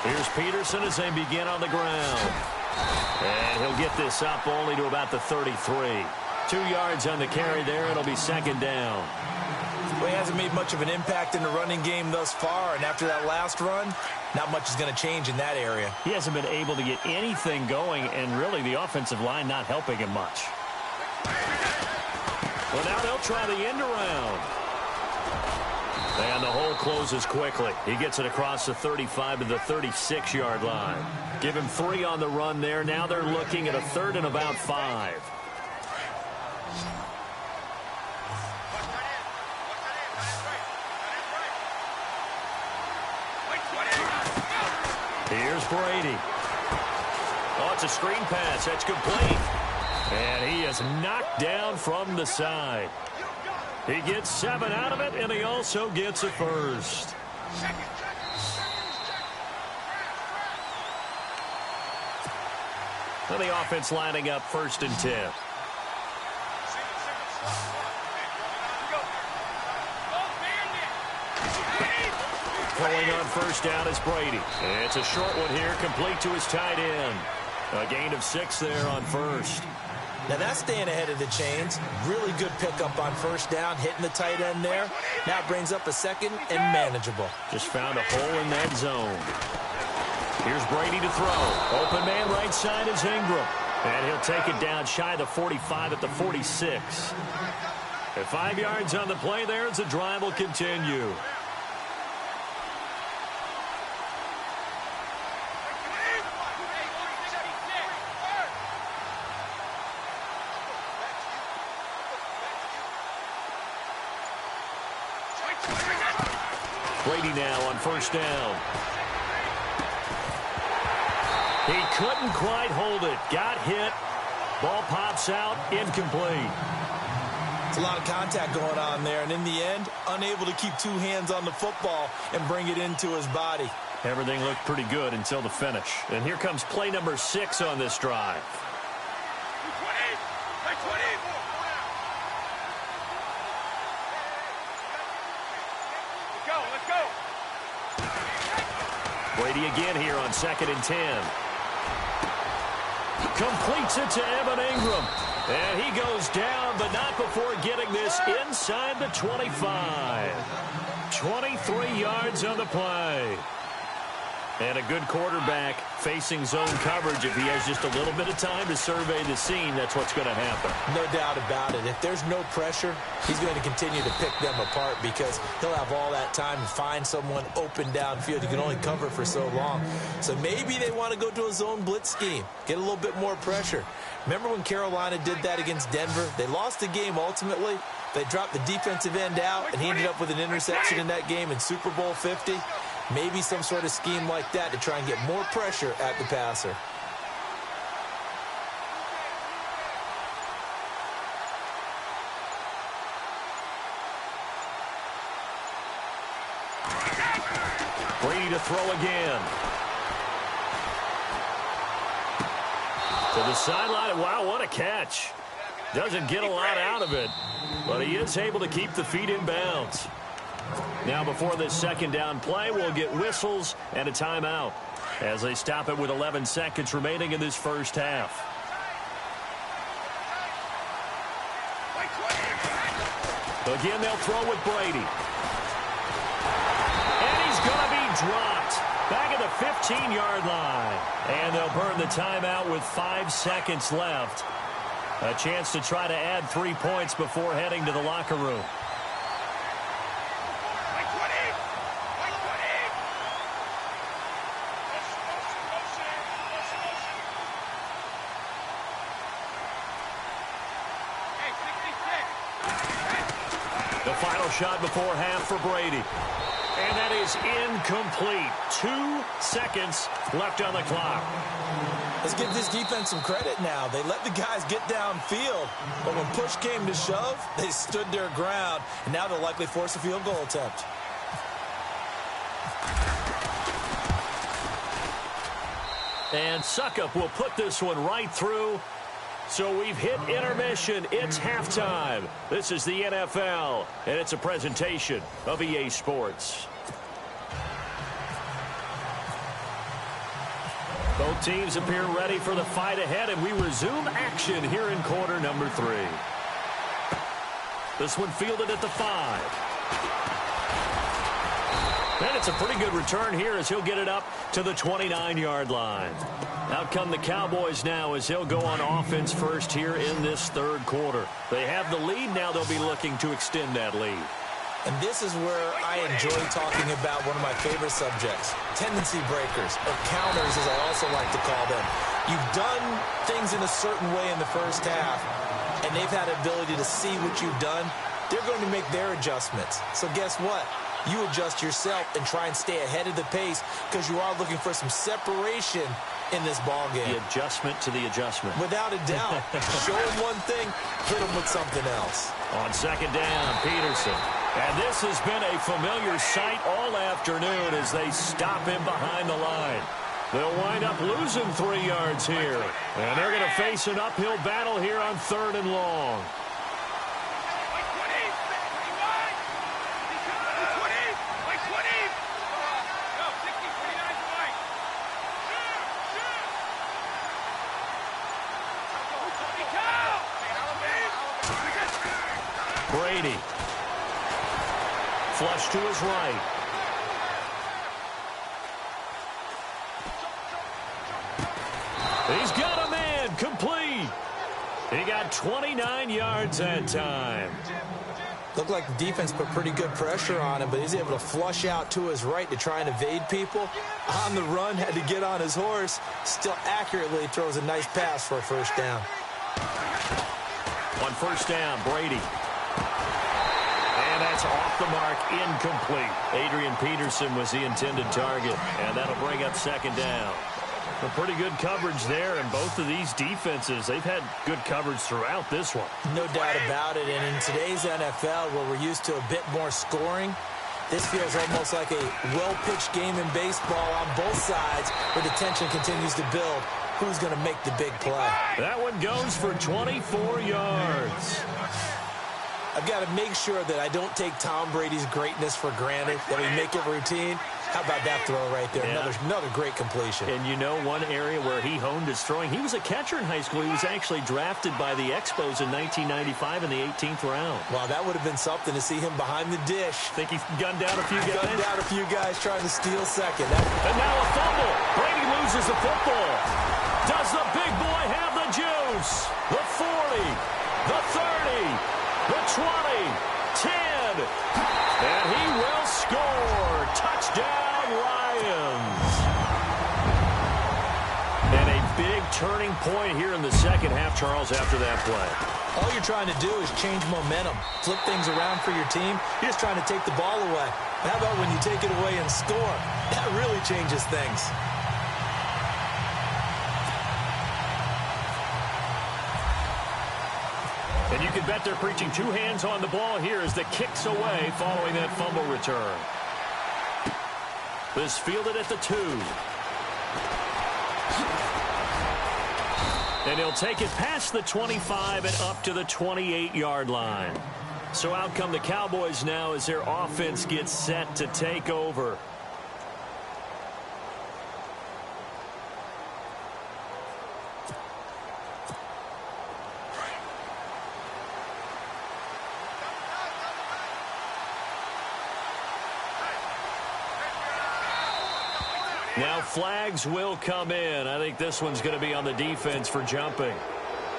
Here's Peterson as they begin on the ground. And he'll get this up only to about the 33. 2 yards on the carry there. It'll be second down. Well, he hasn't made much of an impact in the running game thus far, and after that last run, not much is going to change in that area. He hasn't been able to get anything going, and really the offensive line not helping him much. Well, now they'll try the end around. And the hole closes quickly. He gets it across the 35 to the 36-yard line. Give him 3 on the run there. Now they're looking at a 3rd and about 5. Here's Brady. Oh, it's a screen pass. That's complete. And he is knocked down from the side. He gets 7 out of it, and he also gets a first. And the offense lining up 1st and 10. Throwing on 1st down is Brady. It's a short one here, complete to his tight end. A gain of 6 there on 1st. Now that's staying ahead of the chains. Really good pickup on 1st down, hitting the tight end there. Now it brings up a 2nd and manageable. Just found a hole in that zone. Here's Brady to throw. Open man right side is Ingram. And he'll take it down shy of the 45 at the 46. At 5 yards on the play there as the drive will continue. Brady now on 1st down. He couldn't quite hold it. Got hit. Ball pops out. Incomplete. It's a lot of contact going on there, and in the end, unable to keep 2 hands on the football and bring it into his body. Everything looked pretty good until the finish. And here comes play number 6 on this drive. Brady again here on 2nd and 10. Completes it to Evan Ingram. And he goes down, but not before getting this inside the 25. 23 yards on the play. And a good quarterback facing zone coverage. If he has just a little bit of time to survey the scene, that's what's going to happen. No doubt about it. If there's no pressure, he's going to continue to pick them apart because he'll have all that time to find someone open downfield. He can only cover for so long. So maybe they want to go to a zone blitz scheme, get a little bit more pressure. Remember when Carolina did that against Denver? They lost the game ultimately. They dropped the defensive end out, and he ended up with an interception in that game in Super Bowl 50. Maybe some sort of scheme like that to try and get more pressure at the passer. Brady to throw again. To the sideline. Wow, what a catch. Doesn't get a lot out of it, but he is able to keep the feet in bounds. Now before this 2nd down play, we'll get whistles and a timeout as they stop it with 11 seconds remaining in this 1st half. Again, they'll throw with Brady. And he's going to be dropped back at the 15-yard line. And they'll burn the timeout with 5 seconds left. A chance to try to add 3 points before heading to the locker room. The final shot before half for Brady. And that is incomplete. 2 seconds left on the clock. Let's give this defense some credit now. They let the guys get downfield, but when push came to shove, they stood their ground, and now they'll likely force a field goal attempt. And Suckup will put this one right through. So we've hit intermission. It's halftime. This is the NFL, and it's a presentation of EA Sports. Both teams appear ready for the fight ahead, and we resume action here in quarter number 3. This one fielded at the 5. And it's a pretty good return here as he'll get it up to the 29-yard line. Out come the Cowboys now as he'll go on offense first here in this third quarter. They have the lead. Now they'll be looking to extend that lead. And this is where I enjoy talking about one of my favorite subjects, tendency breakers, or counters as I also like to call them. You've done things in a certain way in the first half, and they've had the ability to see what you've done. They're going to make their adjustments. So guess what? You adjust yourself and try and stay ahead of the pace because you are looking for some separation in this ball game. The adjustment to the adjustment. Without a doubt. Show him one thing, hit him with something else. On second down, Peterson. And this has been a familiar sight all afternoon as they stop him behind the line. They'll wind up losing 3 yards here. And they're going to face an uphill battle here on 3rd and long. Brady. Flush to his right. He's got a man complete. He got 29 yards that time. Looked like the defense put pretty good pressure on him, but he's able to flush out to his right to try and evade people. On the run, had to get on his horse. Still accurately throws a nice pass for a first down. On first down, Brady. And that's off the mark, incomplete. Adrian Peterson was the intended target, and that'll bring up second down. A pretty good coverage there, and both of these defenses, they've had good coverage throughout this one. No doubt about it, and in today's NFL, where we're used to a bit more scoring, this feels almost like a well-pitched game in baseball on both sides, where the tension continues to build. Who's going to make the big play? That one goes for 24 yards. I've got to make sure that I don't take Tom Brady's greatness for granted, that we make it routine. How about that throw right there? Yeah. Another great completion. And you know one area where he honed his throwing, he was a catcher in high school. He was actually drafted by the Expos in 1995 in the 18th round. Wow, that would have been something to see him behind the dish. Think he gunned down a few guys? Gunned down a few guys trying to steal second. And now a fumble. Brady loses the football. Does the big boy have the juice? The 40, the 30, the 20, 10, and he will score. Touchdown, Lions. And a big turning point here in the second half, Charles, after that play. All you're trying to do is change momentum, flip things around for your team. You're just trying to take the ball away. How about when you take it away and score? That really changes things. And you can bet they're preaching 2 hands on the ball here as the kick's away following that fumble return. This fielded at the 2. And he'll take it past the 25 and up to the 28-yard line. So out come the Cowboys now as their offense gets set to take over. Now flags will come in. I think this one's going to be on the defense for jumping.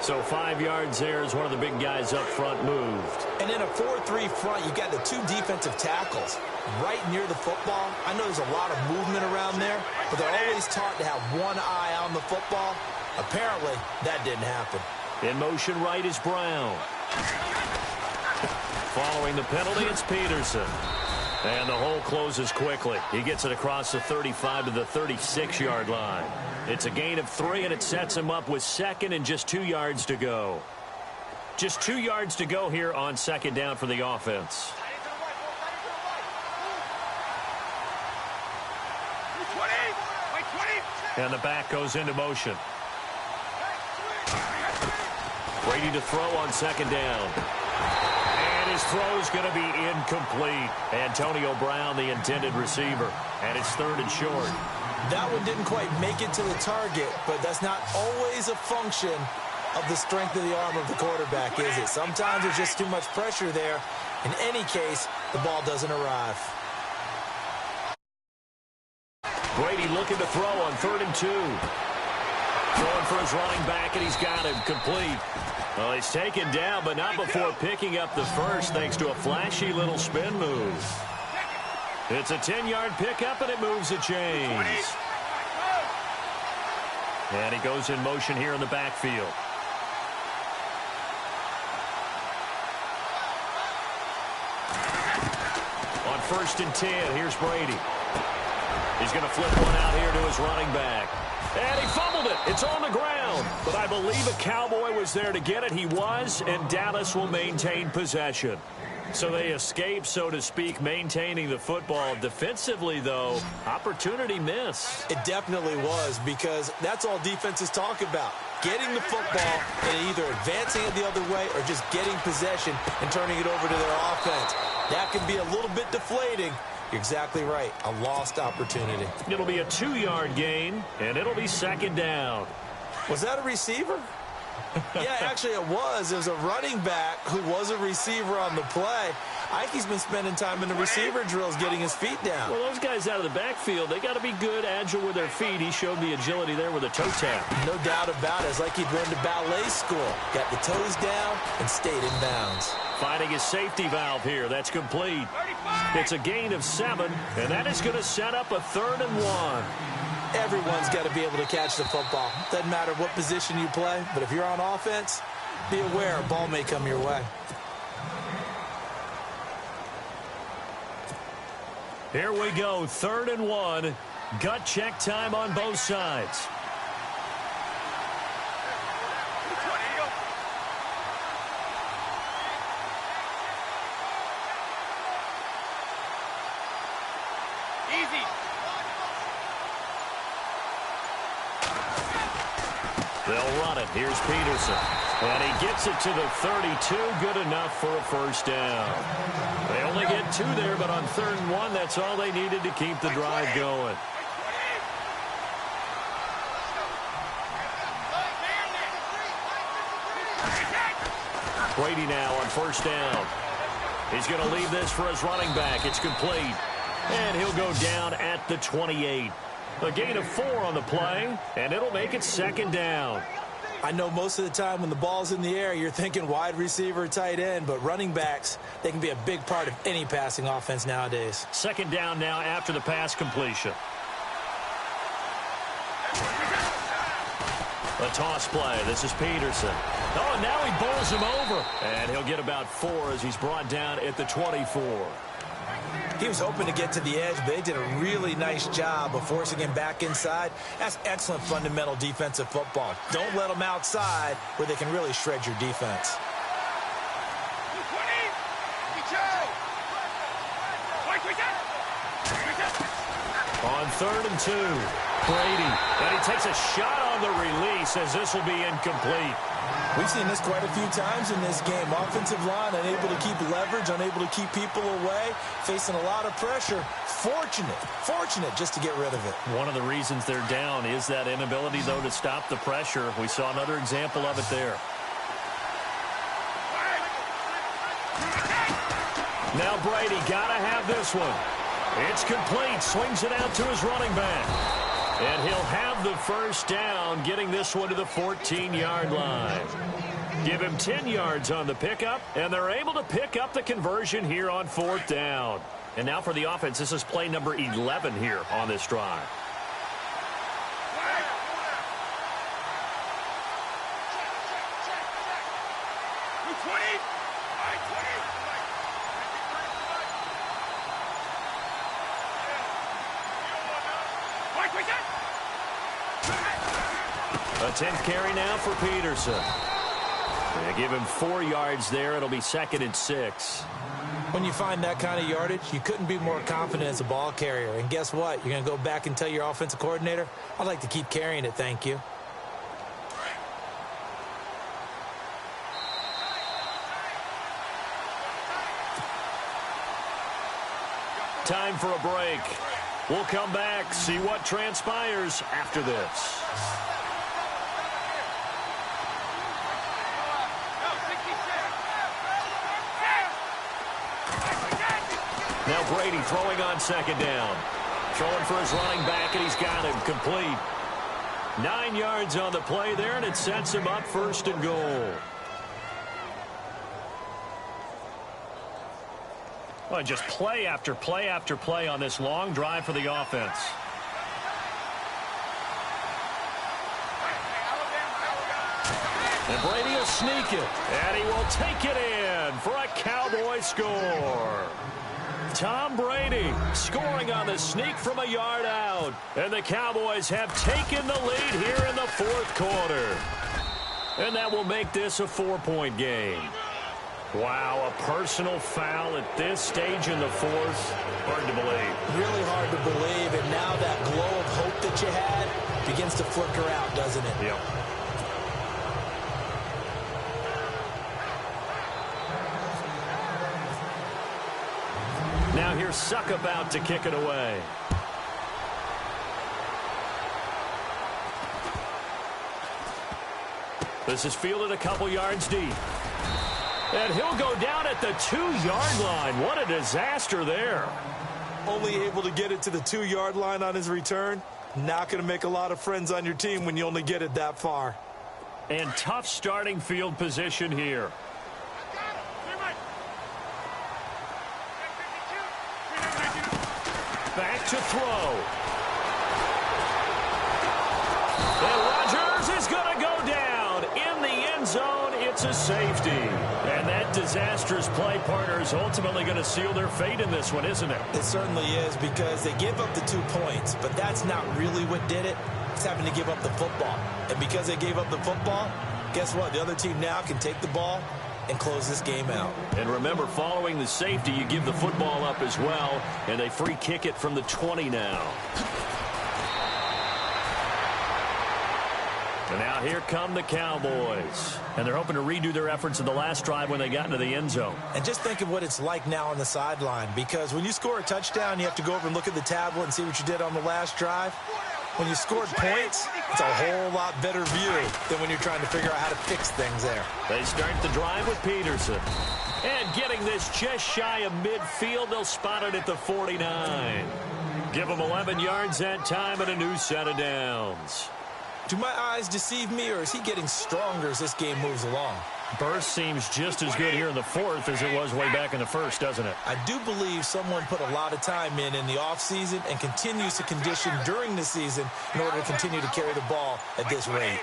So 5 yards there as one of the big guys up front moved. And in a 4-3 front, you've got the 2 defensive tackles right near the football. I know there's a lot of movement around there, but they're always taught to have one eye on the football. Apparently, that didn't happen. In motion right is Brown. Following the penalty, it's Peterson. And the hole closes quickly. He gets it across the 35 to the 36-yard line. It's a gain of 3, and it sets him up with second and just 2 yards to go. Just 2 yards to go here on second down for the offense. And the back goes into motion. Brady to throw on second down. His throw's going to be incomplete. Antonio Brown, the intended receiver. And it's 3rd and short. That one didn't quite make it to the target, but that's not always a function of the strength of the arm of the quarterback, is it? Sometimes there's just too much pressure there. In any case, the ball doesn't arrive. Brady looking to throw on 3rd and 2. Throwing for his running back, and he's got him complete. Well, he's taken down, but not before picking up the first thanks to a flashy little spin move. It's a 10-yard pickup, and it moves the chains. And he goes in motion here in the backfield. On 1st and 10, here's Brady. He's going to flip one out here to his running back. And he fumbled it. It's on the ground. But I believe a Cowboy was there to get it. He was, and Dallas will maintain possession. So they escape, so to speak, maintaining the football. Defensively, though, opportunity miss. It definitely was, because that's all defenses talk about. Getting the football and either advancing it the other way or just getting possession and turning it over to their offense. That can be a little bit deflating. You're exactly right. A lost opportunity. It'll be a 2-yard gain, and it'll be 2nd down. Was that a receiver? Yeah, actually it was. It was a running back who was a receiver on the play. I think he's been spending time in the receiver drills getting his feet down. Well, those guys out of the backfield, they got to be good, agile with their feet. He showed the agility there with a toe tap. No doubt about it. It's like he'd been to ballet school. Got the toes down and stayed in bounds. Finding his safety valve here. That's complete. It's a gain of 7, and that is going to set up a 3rd and 1. Everyone's got to be able to catch the football. Doesn't matter what position you play, but if you're on offense, be aware a ball may come your way. Here we go, 3rd and 1. Gut check time on both sides. Easy. They'll run it. Here's Peterson. And he gets it to the 32. Good enough for a 1st down. They only get 2 there, but on 3rd and 1, that's all they needed to keep the drive going. Brady now on 1st down. He's going to leave this for his running back. It's complete. And he'll go down at the 28. A gain of 4 on the play, and it'll make it 2nd down. I know most of the time when the ball's in the air, you're thinking wide receiver, tight end, but running backs, they can be a big part of any passing offense nowadays. 2nd down now after the pass completion. A toss play. This is Peterson. Oh, and now he bowls him over. And he'll get about 4 as he's brought down at the 24. He was hoping to get to the edge, but they did a really nice job of forcing him back inside. That's excellent fundamental defensive football. Don't let them outside where they can really shred your defense. On 3rd and 2, Brady. And he takes a shot on the release as this will be incomplete. We've seen this quite a few times in this game. Offensive line unable to keep leverage, unable to keep people away, facing a lot of pressure. Fortunate just to get rid of it. One of the reasons they're down is that inability, though, to stop the pressure. We saw another example of it there. Now Brady got to have this one. It's complete. Swings it out to his running back. And he'll have the 1st down, getting this one to the 14-yard line. Give him 10 yards on the pickup, and they're able to pick up the conversion here on 4th down. And now for the offense, this is play number 11 here on this drive. A 10th carry now for Peterson. They give him 4 yards there. It'll be 2nd and 6. When you find that kind of yardage, you couldn't be more confident as a ball carrier. And guess what? You're going to go back and tell your offensive coordinator, I'd like to keep carrying it, thank you. Time for a break. We'll come back, see what transpires after this. Now Brady throwing on second down. Throwing for his running back, and he's got him complete. 9 yards on the play there, and it sets him up first and goal. Well, just play after play after play on this long drive for the offense. And Brady will sneak it, and he will take it in for a Cowboy score. Tom Brady scoring on the sneak from a yard out. And the Cowboys have taken the lead here in the fourth quarter. And that will make this a 4-point game. Wow, a personal foul at this stage in the fourth. Hard to believe. Really hard to believe. And now that glow of hope that you had begins to flicker out, doesn't it? Yep. Now here's Suck about to kick it away. This is fielded a couple yards deep. And he'll go down at the 2-yard line. What a disaster there. Only able to get it to the 2-yard line on his return. Not going to make a lot of friends on your team when you only get it that far. And tough starting field position here. Back to throw. And Rodgers is going to go down. In the end zone, it's a safety. And that disastrous play, partner, is ultimately going to seal their fate in this one, isn't it? It certainly is, because they gave up the 2 points, but that's not really what did it. It's having to give up the football. And because they gave up the football, guess what? The other team now can take the ball and close this game out. And remember, following the safety, you give the football up as well, and they free kick it from the 20 now. And now here come the Cowboys. And they're hoping to redo their efforts in the last drive when they got into the end zone. And just think of what it's like now on the sideline, because when you score a touchdown, you have to go over and look at the tablet and see what you did on the last drive. When you scored points, it's a whole lot better view than when you're trying to figure out how to fix things there. They start the drive with Peterson. And getting this just shy of midfield, they'll spot it at the 49. Give them 11 yards that time and a new set of downs. Do my eyes deceive me, or is he getting stronger as this game moves along? Burst seems just as good here in the fourth as it was way back in the first, doesn't it? I do believe someone put a lot of time in the offseason and continues to condition during the season in order to continue to carry the ball at this rate.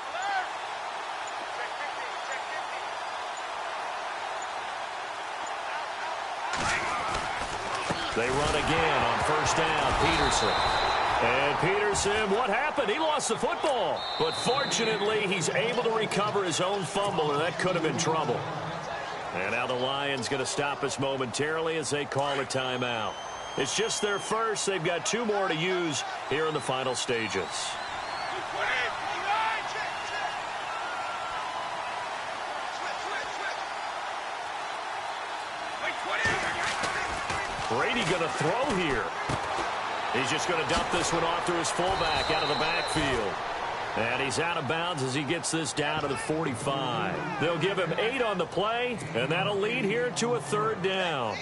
They run again on first down. Peterson. And Peterson, what happened? He lost the football. But fortunately, he's able to recover his own fumble, and that could have been trouble. And now the Lions going to stop us momentarily as they call a timeout. It's just their first. They've got 2 more to use here in the final stages. Brady going to throw here. He's just going to dump this one off to his fullback out of the backfield. And he's out of bounds as he gets this down to the 45. They'll give him 8 on the play, and that'll lead here to a 3rd down.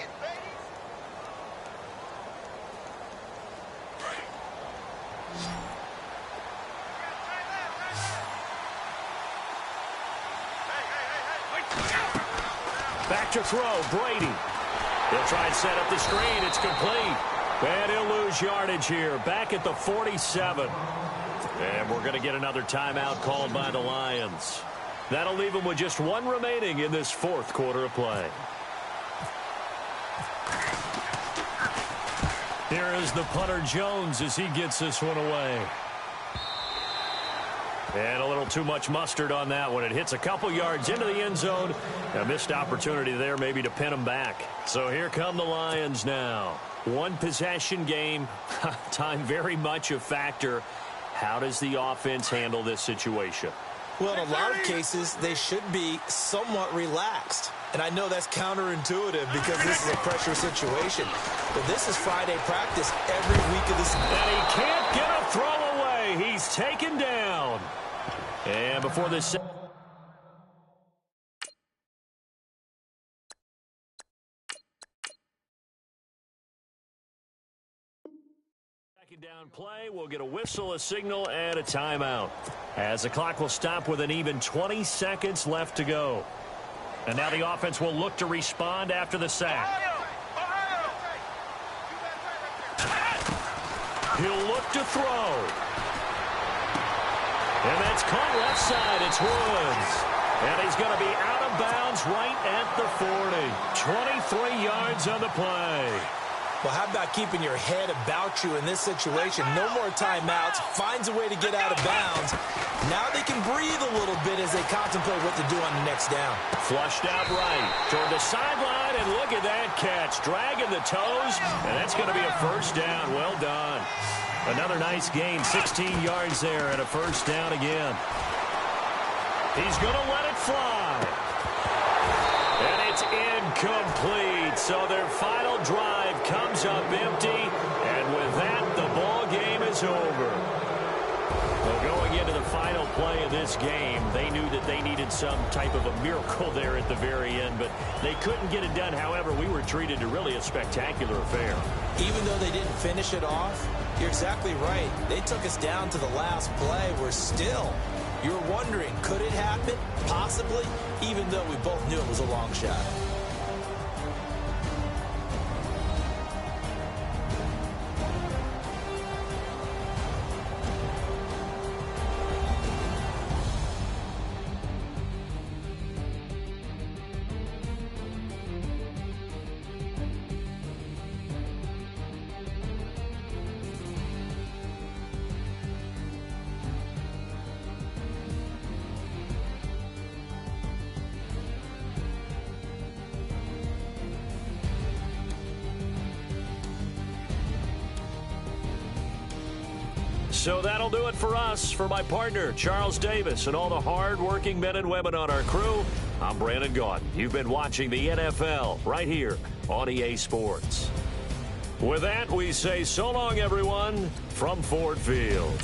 Back to throw, Brady. He'll try and set up the screen. It's complete. And he'll lose yardage here. Back at the 47. And we're going to get another timeout called by the Lions. That'll leave them with just 1 remaining in this 4th quarter of play. Here is the punter Jones as he gets this one away. And a little too much mustard on that one. It hits a couple yards into the end zone. A missed opportunity there maybe to pin him back. So here come the Lions now. 1 possession game. Time very much a factor. How does the offense handle this situation? Well, in a lot of cases, they should be somewhat relaxed. And I know that's counterintuitive because this is a pressure situation. But this is Friday practice every week of the season. And he can't get a throw away. He's taken down. And before this... Second down play, we'll get a whistle, a signal, and a timeout. As the clock will stop with an even 20 seconds left to go. And now the offense will look to respond after the sack. He'll look to throw. And that's caught left side. It's Woods. And he's going to be out of bounds right at the 40. 23 yards on the play. Well, how about keeping your head about you in this situation? No more timeouts. Finds a way to get out of bounds. Now they can breathe a little bit as they contemplate what to do on the next down. Flushed out right toward the sideline, and look at that catch. Dragging the toes, and that's going to be a first down. Well done. Another nice gain, 16 yards there, and a first down again. He's going to let it fly. And it's incomplete. So their final drive comes up empty. And with that, the ball game is over. Well, going into the final play of this game, they knew that they needed some type of a miracle there at the very end, but they couldn't get it done. However, we were treated to really a spectacular affair. Even though they didn't finish it off, you're exactly right. They took us down to the last play. We're still... You're wondering, could it happen? Possibly, even though we both knew it was a long shot. So that'll do it for us. For my partner, Charles Davis, and all the hard-working men and women on our crew, I'm Brandon Gaudin. You've been watching the NFL right here on EA Sports. With that, we say so long, everyone, from Ford Field.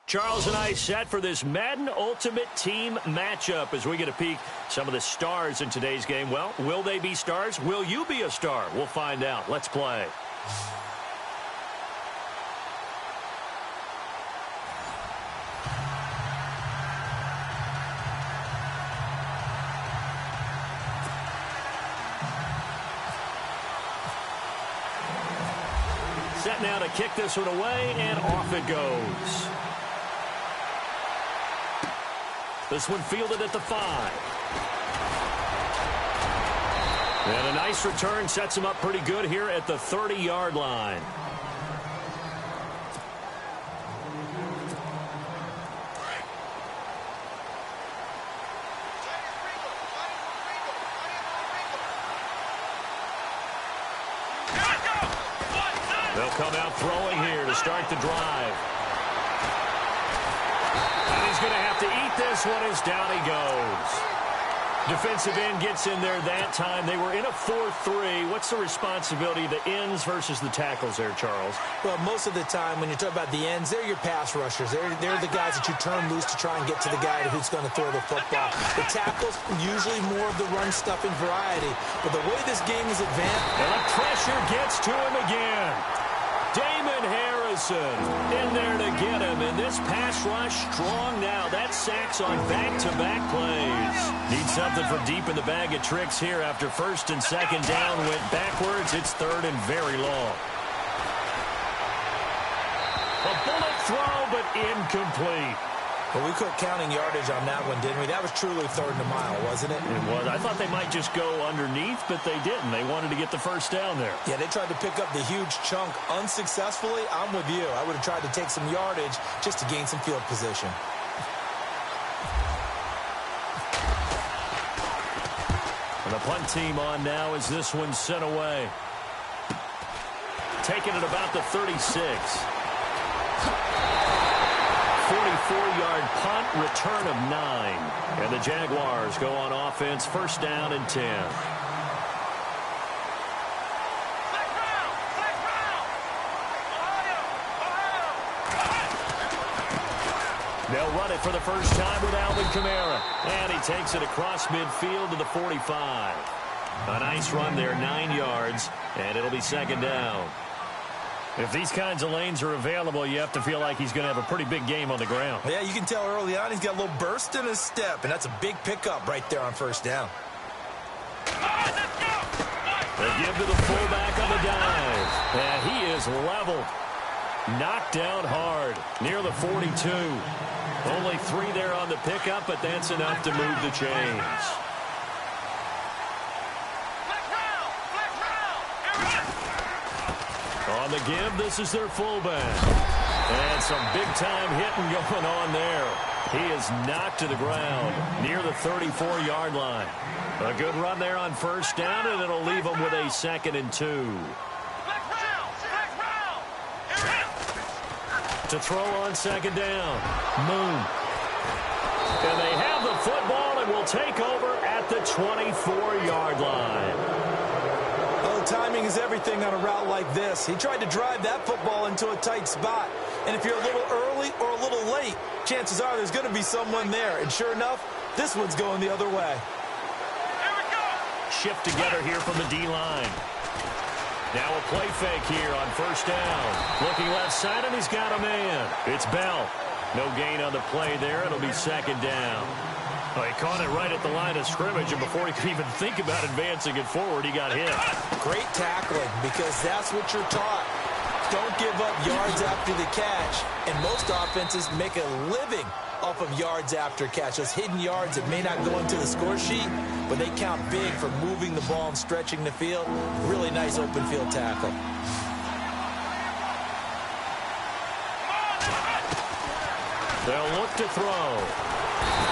Charles and I set for this Madden Ultimate Team matchup as we get a peek some of the stars in today's game. Well, will they be stars? Will you be a star? We'll find out. Let's play. Set now to kick this one away, and off it goes. This one fielded at the 5. And a nice return sets him up pretty good here at the 30-yard line. They'll come out throwing here to start the drive. And he's going to have to eat this one as down he goes. Defensive end gets in there that time. They were in a 4-3. What's the responsibility of the ends versus the tackles there, Charles? Well, most of the time when you talk about the ends, they're your pass rushers. They're the guys that you turn loose to try and get to the guy who's going to throw the football. The tackles, usually more of the run-stuffing variety. But the way this game is advanced... And the pressure gets to him again. Damon Harrison in there to get him. And this pass rush strong now. That sacks on back-to-back plays. Need something for deep in the bag of tricks here after first and second down went backwards. It's third and very long. A bullet throw, but incomplete. Well, we quit counting yardage on that one, didn't we? That was truly third and a mile, wasn't it? It was. I thought they might just go underneath, but they didn't. They wanted to get the first down there. Yeah, they tried to pick up the huge chunk unsuccessfully. I'm with you. I would have tried to take some yardage just to gain some field position. And the punt team on now as this one's sent away. Taking it about the 36. 44-yard punt, return of 9. And the Jaguars go on offense, first down and 10. They'll run it for the first time with Alvin Kamara. And he takes it across midfield to the 45. A nice run there, 9 yards, and it'll be second down. If these kinds of lanes are available, you have to feel like he's going to have a pretty big game on the ground. Yeah, you can tell early on he's got a little burst in his step, and that's a big pickup right there on first down. They give to the fullback on the dive. And he is leveled. Knocked down hard near the 42. Only 3 there on the pickup, but that's enough to move the chains. On the give, this is their fullback. And some big-time hitting going on there. He is knocked to the ground near the 34-yard line. A good run there on first down, and it'll leave them with a 2nd and 2. To throw on second down. Moon. And they have the football and will take over at the 24-yard line. Oh, timing is everything on a route like this. He tried to drive that football into a tight spot. And if you're a little early or a little late, chances are there's going to be someone there. And sure enough, this one's going the other way. Shift together here from the D-line. Now a play fake here on first down. Looking left side, and he's got a man. It's Bell. No gain on the play there. It'll be second down. Well, he caught it right at the line of scrimmage, and before he could even think about advancing it forward, he got hit. Great tackling, because that's what you're taught. Don't give up yards after the catch. And most offenses make a living off of yards after catch. Those hidden yards that may not go into the score sheet, but they count big for moving the ball and stretching the field. Really nice open field tackle. They'll look to throw.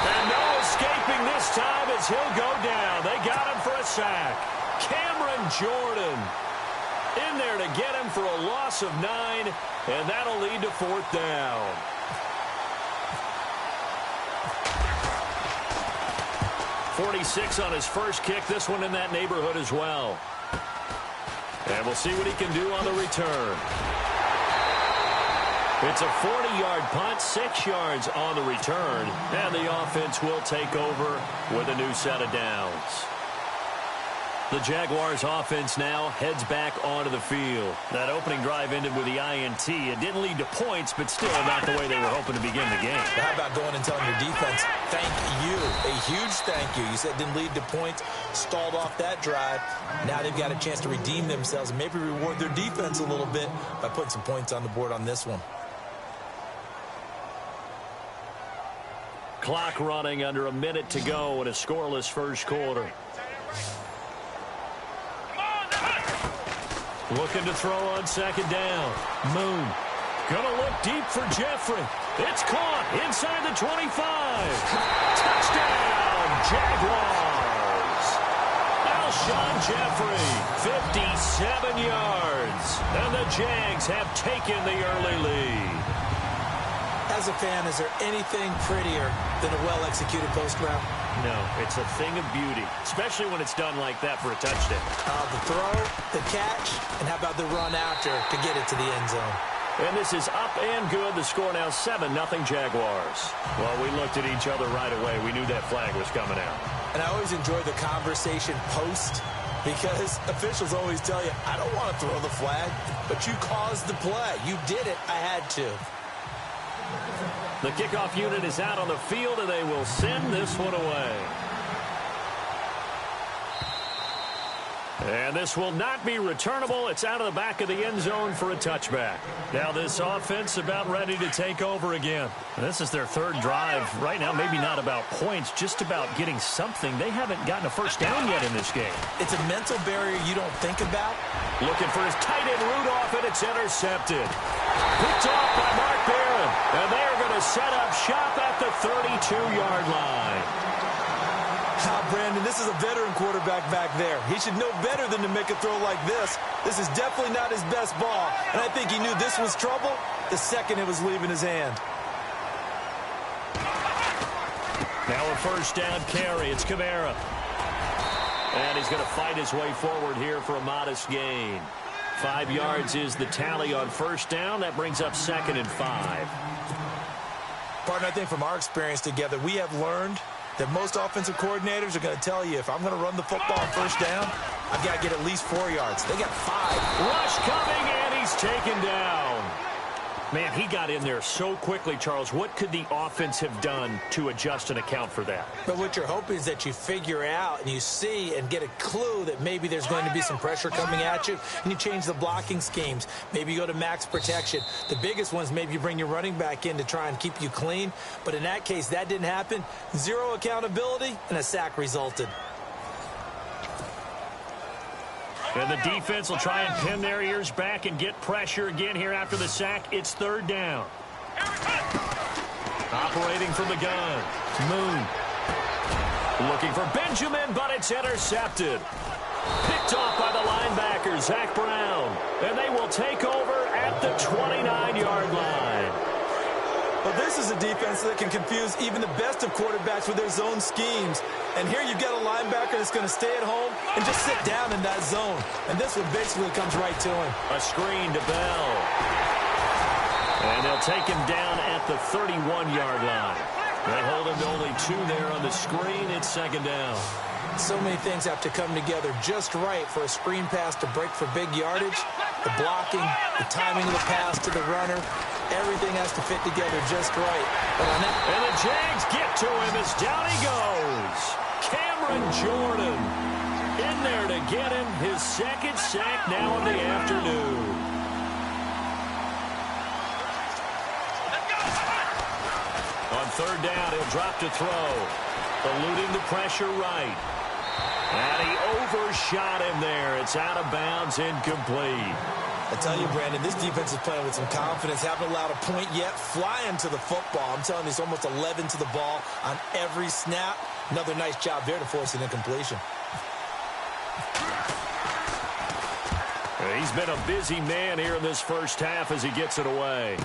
And no escaping this time as he'll go down. They got him for a sack. Cameron Jordan in there to get him for a loss of 9, and that'll lead to 4th down. .46 on his first kick. This one in that neighborhood as well. And we'll see what he can do on the return. It's a 40-yard punt, 6 yards on the return, and the offense will take over with a new set of downs. The Jaguars offense now heads back onto the field. That opening drive ended with the INT. It didn't lead to points, but still not the way they were hoping to begin the game. How about going and telling your defense, thank you, a huge thank you. You said it didn't lead to points, stalled off that drive. Now they've got a chance to redeem themselves and maybe reward their defense a little bit by putting some points on the board on this one. Clock running under a minute to go in a scoreless first quarter. Looking to throw on second down. Moon. Gonna look deep for Jeffrey. It's caught inside the 25. Touchdown, Jaguars. Alshon Jeffrey, 57 yards. And the Jags have taken the early lead. As a fan, is there anything prettier than a well-executed post route? No, it's a thing of beauty, especially when it's done like that for a touchdown. The throw, the catch, and how about the run after to get it to the end zone? And this is up and good. The score now 7-0 Jaguars. Well, we looked at each other right away. We knew that flag was coming out. And I always enjoy the conversation post because officials always tell you, I don't want to throw the flag, but you caused the play. You did it. I had to. The kickoff unit is out on the field, and they will send this one away. And this will not be returnable. It's out of the back of the end zone for a touchback. Now this offense about ready to take over again. This is their third drive. Right now, maybe not about points, just about getting something. They haven't gotten a first down yet in this game. It's a mental barrier you don't think about. Looking for his tight end Rudolph, and it's intercepted. Picked off by Mark Barron. And they are going to set up shop at the 32-yard line. Brandon, this is a veteran quarterback back there. He should know better than to make a throw like this. This is definitely not his best ball. And I think he knew this was trouble the second it was leaving his hand. Now a first down carry. It's Kamara. And he's going to fight his way forward here for a modest gain. 5 yards is the tally on first down. That brings up 2nd and 5. Partner, I think from our experience together, we have learned that most offensive coordinators are going to tell you, if I'm going to run the football on first down, I've got to get at least 4 yards. They got 5. Rush coming, and he's taken down. Man, he got in there so quickly, Charles. What could the offense have done to adjust and account for that? But what you're hoping is that you figure out and you see and get a clue that maybe there's going to be some pressure coming at you, and you change the blocking schemes. Maybe you go to max protection. The biggest ones, maybe you bring your running back in to try and keep you clean. But in that case, that didn't happen. 0 accountability, and a sack resulted. And the defense will try and pin their ears back and get pressure again here after the sack. It's 3rd down. Operating from the gun. Moon. Looking for Benjamin, but it's intercepted. Picked off by the linebacker, Zach Brown. And they will take over at the 29-yard line. Well, this is a defense that can confuse even the best of quarterbacks with their zone schemes. And here you've got a linebacker that's going to stay at home and just sit down in that zone. And this one basically comes right to him. A screen to Bell. And they'll take him down at the 31-yard line. They hold him to only 2 there on the screen. It's 2nd down. So many things have to come together just right for a screen pass to break for big yardage. The blocking, the timing of the pass to the runner, everything has to fit together just right. And the Jags get to him as down he goes. Cameron Jordan in there to get him his 2nd sack now in the afternoon. On 3rd down, he'll drop to throw. Eluding the pressure right. And he overshot him there. It's out of bounds, incomplete. I tell you, Brandon, this defense is playing with some confidence. Haven't allowed a point yet. Flying to the football. I'm telling you, it's almost 11 to the ball on every snap. Another nice job there to force an incompletion. He's been a busy man here in this first half as he gets it away.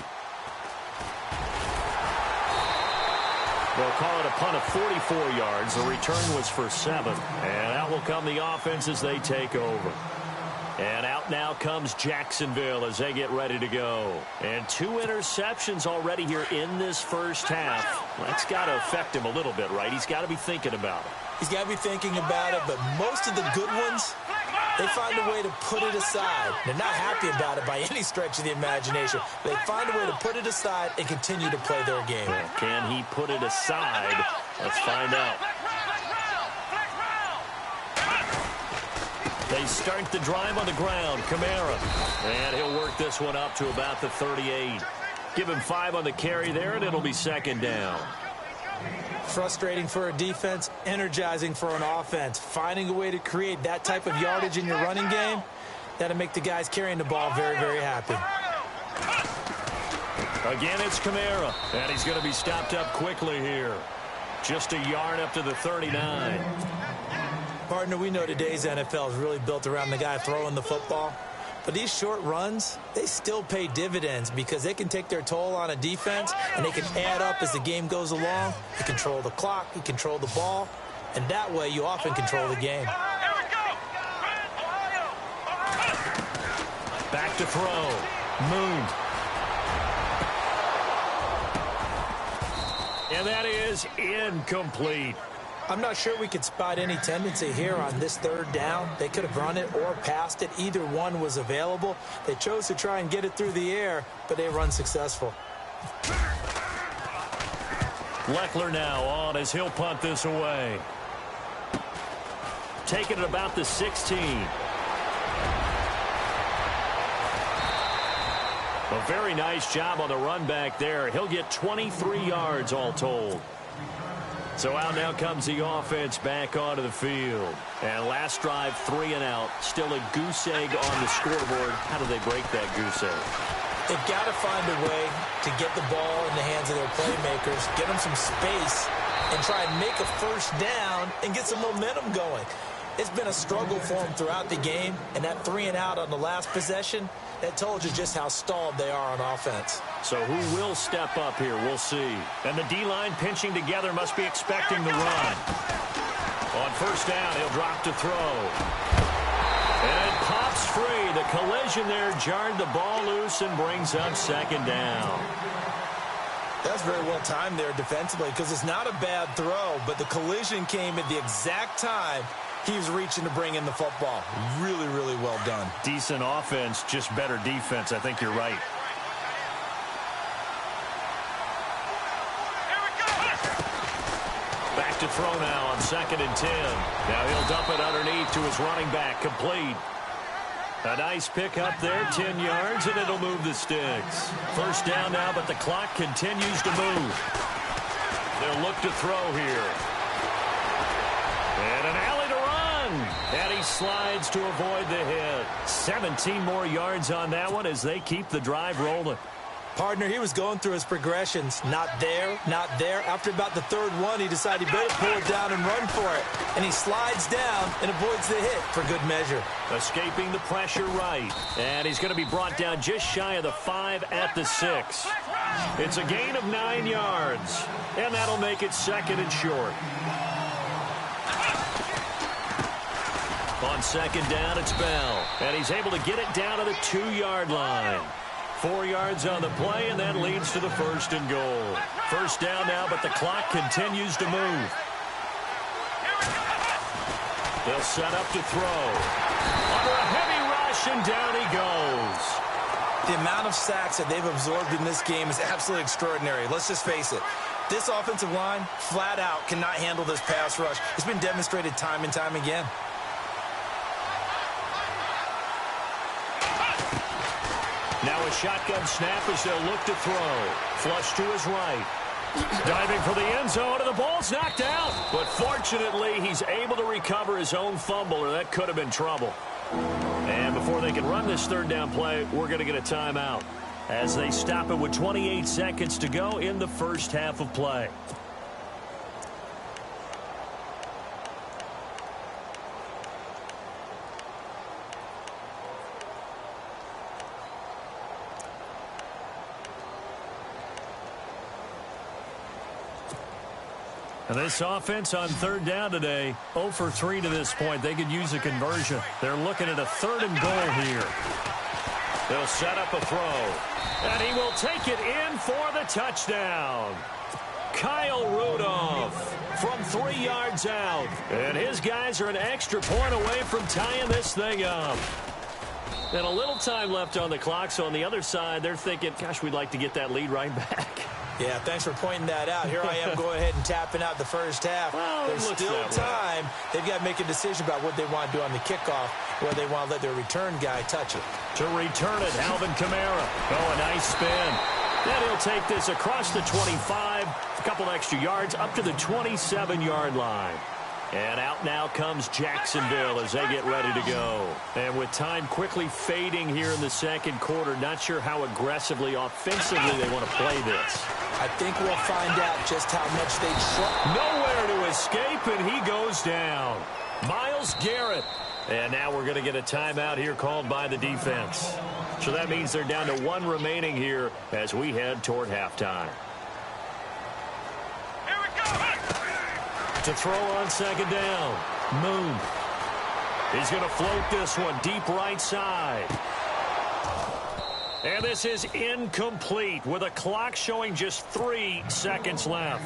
They'll call it a punt of 44 yards. The return was for 7. And out will come the offense as they take over. And out now comes Jacksonville as they get ready to go. And 2 interceptions already here in this first half. That's got to affect him a little bit, right? He's got to be thinking about it. He's got to be thinking about it, but most of the good ones, they find a way to put it aside. They're not happy about it by any stretch of the imagination. They find a way to put it aside and continue to play their game. Well, can he put it aside? Let's find out. They start the drive on the ground. Kamara. And he'll work this one up to about the 38. Give him 5 on the carry there, and it'll be second down. Frustrating for a defense, energizing for an offense. Finding a way to create that type of yardage in your running game, that'll make the guys carrying the ball very, very happy. Again, it's Kamara, and he's going to be stopped up quickly here. Just a yard up to the 39. Partner, we know today's NFL is really built around the guy throwing the football. But these short runs, they still pay dividends because they can take their toll on a defense and they can add up as the game goes along. You control the clock, you control the ball, and that way you often control the game. Back to throw. Moon. And that is incomplete. I'm not sure we could spot any tendency here on this third down. They could have run it or passed it. Either one was available. They chose to try and get it through the air, but they were unsuccessful. Leckler now on as he'll punt this away. Taking it about the 16. A very nice job on the run back there. He'll get 23 yards all told. So out now comes the offense back onto the field. And last drive, 3 and out. Still a goose egg on the scoreboard. How do they break that goose egg? They've got to find a way to get the ball in the hands of their playmakers, get them some space, and try and make a first down and get some momentum going. It's been a struggle for them throughout the game, and that 3 and out on the last possession, that told you just how stalled they are on offense. So who will step up here? We'll see. And the D-line pinching together must be expecting the run. On first down, he'll drop to throw. And it pops free. The collision there jarred the ball loose and brings up second down. That's very well timed there defensively because it's not a bad throw, but the collision came at the exact time he was reaching to bring in the football. Really, really well done. Decent offense, just better defense. I think you're right. Back to throw now on 2nd and 10. Now he'll dump it underneath to his running back. Complete. A nice pick up there, 10 yards, and it'll move the sticks. First down now, but the clock continues to move. They'll look to throw here. And an alley to run. And he slides to avoid the hit. 17 more yards on that one as they keep the drive rolling. Partner, he was going through his progressions. Not there, not there. After about the third one, he decided he better pull it down and run for it. And he slides down and avoids the hit for good measure. Escaping the pressure right. And he's going to be brought down just shy of the 5 at the 6. It's a gain of 9 yards. And that'll make it 2nd and short. On 2nd down, it's Bell. And he's able to get it down to the 2-yard line. 4 yards on the play, and that leads to the 1st and goal. First down now, but the clock continues to move. They'll set up to throw. Under a heavy rush, and down he goes. The amount of sacks that they've absorbed in this game is absolutely extraordinary. Let's just face it. This offensive line, flat out, cannot handle this pass rush. It's been demonstrated time and time again. Now a shotgun snap as they'll look to throw. Flush to his right. Diving for the end zone, and the ball's knocked out. But fortunately, he's able to recover his own fumble, or that could have been trouble. And before they can run this 3rd down play, we're going to get a timeout as they stop it with 28 seconds to go in the first half of play. And this offense on third down today, 0 for 3 to this point. They could use a conversion. They're looking at a 3rd and goal here. They'll set up a throw. And he will take it in for the touchdown. Kyle Rudolph from 3 yards out. And his guys are an extra point away from tying this thing up. And a little time left on the clock, so on the other side, they're thinking, gosh, we'd like to get that lead right back. Yeah, thanks for pointing that out. Here I am going ahead and tapping out the first half. Well, there's still time. They've got to make a decision about what they want to do on the kickoff, whether they want to let their return guy touch it. To return it, Alvin Kamara. Oh, a nice spin. Then he'll take this across the 25, a couple extra yards, up to the 27-yard line. And out now comes Jacksonville as they get ready to go. And with time quickly fading here in the second quarter, not sure how aggressively, offensively they want to play this. I think we'll find out just how much they try. Nowhere to escape, and he goes down. Myles Garrett. And now we're going to get a timeout here called by the defense. So that means they're down to 1 remaining here as we head toward halftime. To throw on second down. Moon. He's going to float this one deep right side. And this is incomplete with a clock showing just 3 seconds left.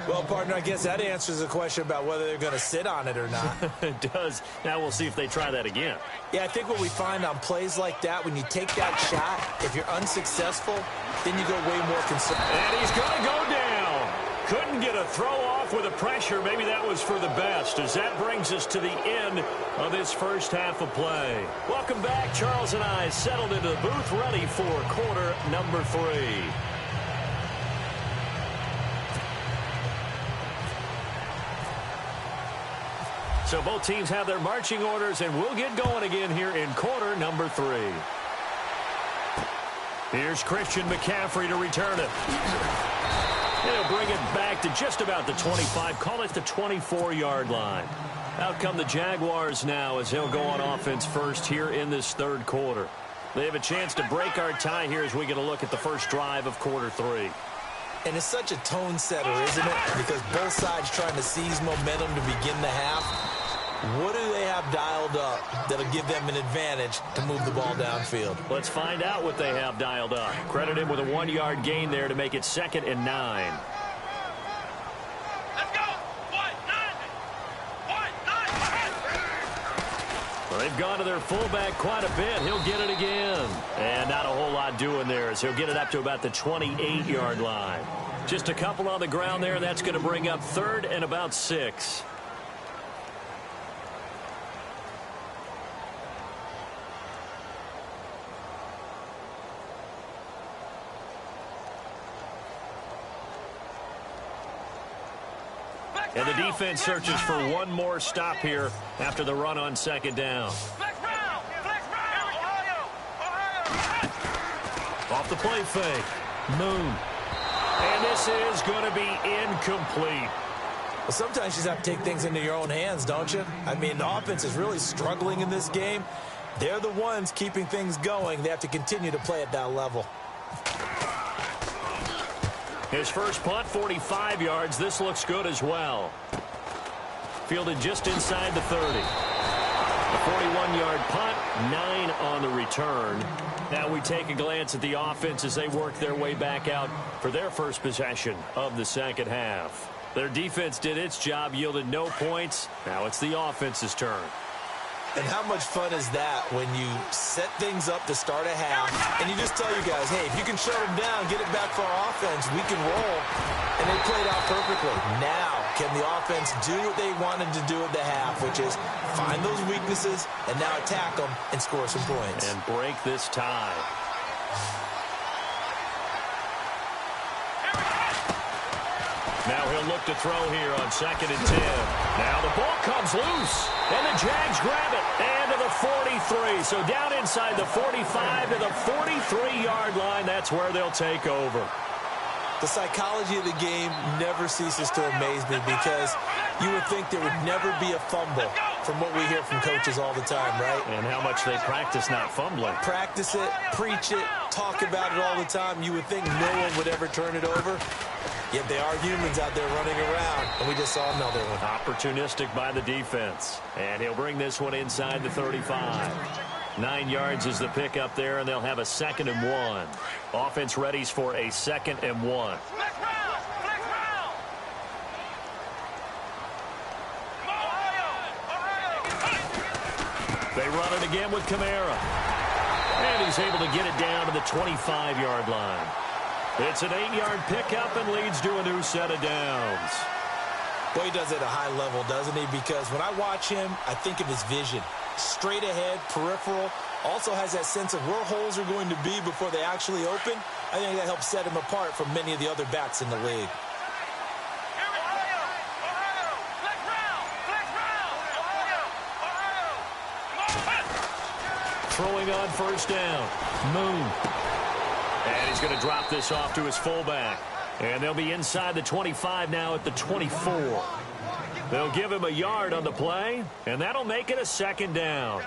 Well, partner, I guess that answers the question about whether they're going to sit on it or not. It does. Now we'll see if they try that again. Yeah, I think what we find on plays like that, when you take that shot, if you're unsuccessful, then you go way more concerned. And he's going to go down. Couldn't get a throw off with the pressure. Maybe that was for the best, as that brings us to the end of this first half of play. Welcome back. Charles and I settled into the booth, ready for quarter number 3. So both teams have their marching orders, and we'll get going again here in quarter number 3. Here's Christian McCaffrey to return it. He'll bring it back to just about the 25, call it the 24-yard line. Out come the Jaguars now as they'll go on offense first here in this third quarter. They have a chance to break our tie here as we get a look at the first drive of quarter 3. And it's such a tone setter, isn't it? Because both sides trying to seize momentum to begin the half. What do they have dialed up that'll give them an advantage to move the ball downfield? Let's find out what they have dialed up. Credit him with a 1-yard gain there to make it 2nd and 9. Let's go. 1-9. Well, they've gone to their fullback quite a bit. He'll get it again. And not a whole lot doing there as he'll get it up to about the 28-yard line. Just a couple on the ground there. That's going to bring up 3rd and about 6. And the defense searches for one more stop here after the run on second down. Off the play fake. Moon. And this is going to be incomplete. Well, sometimes you just have to take things into your own hands, don't you? I mean, the offense is really struggling in this game. They're the ones keeping things going. They have to continue to play at that level. His first punt, 45 yards. This looks good as well. Fielded just inside the 30. A 41-yard punt, 9 on the return. Now we take a glance at the offense as they work their way back out for their first possession of the second half. Their defense did its job, yielded no points. Now it's the offense's turn. And how much fun is that when you set things up to start a half and you just tell you guys, hey, if you can shut them down, get it back for our offense, we can roll. And they played out perfectly. Now, can the offense do what they wanted to do at the half, which is find those weaknesses and now attack them and score some points. And break this tie. Now he'll look to throw here on 2nd and 10. Now the ball comes loose, and the Jags grab it. And to the 43. So down inside the 45 to the 43-yard line. That's where they'll take over. The psychology of the game never ceases to amaze me because you would think there would never be a fumble from what we hear from coaches all the time, right? And how much they practice not fumbling. Practice it, preach it, talk about it all the time. You would think no one would ever turn it over. Yet they are humans out there running around, and we just saw another one. Opportunistic by the defense. And he'll bring this one inside the 35. 9 yards is the pickup there, and they'll have a 2nd and 1. Offense readies for a 2nd and 1. They run it again with Kamara. And he's able to get it down to the 25-yard line. It's an 8-yard pickup and leads to a new set of downs. Well, he does it at a high level, doesn't he? Because when I watch him, I think of his vision. Straight ahead, peripheral. Also has that sense of where holes are going to be before they actually open. I think that helps set him apart from many of the other backs in the league. Throwing on first down. Moon. And he's going to drop this off to his fullback. And they'll be inside the 25 now at the 24. They'll give him a yard on the play, and that'll make it a 2nd down.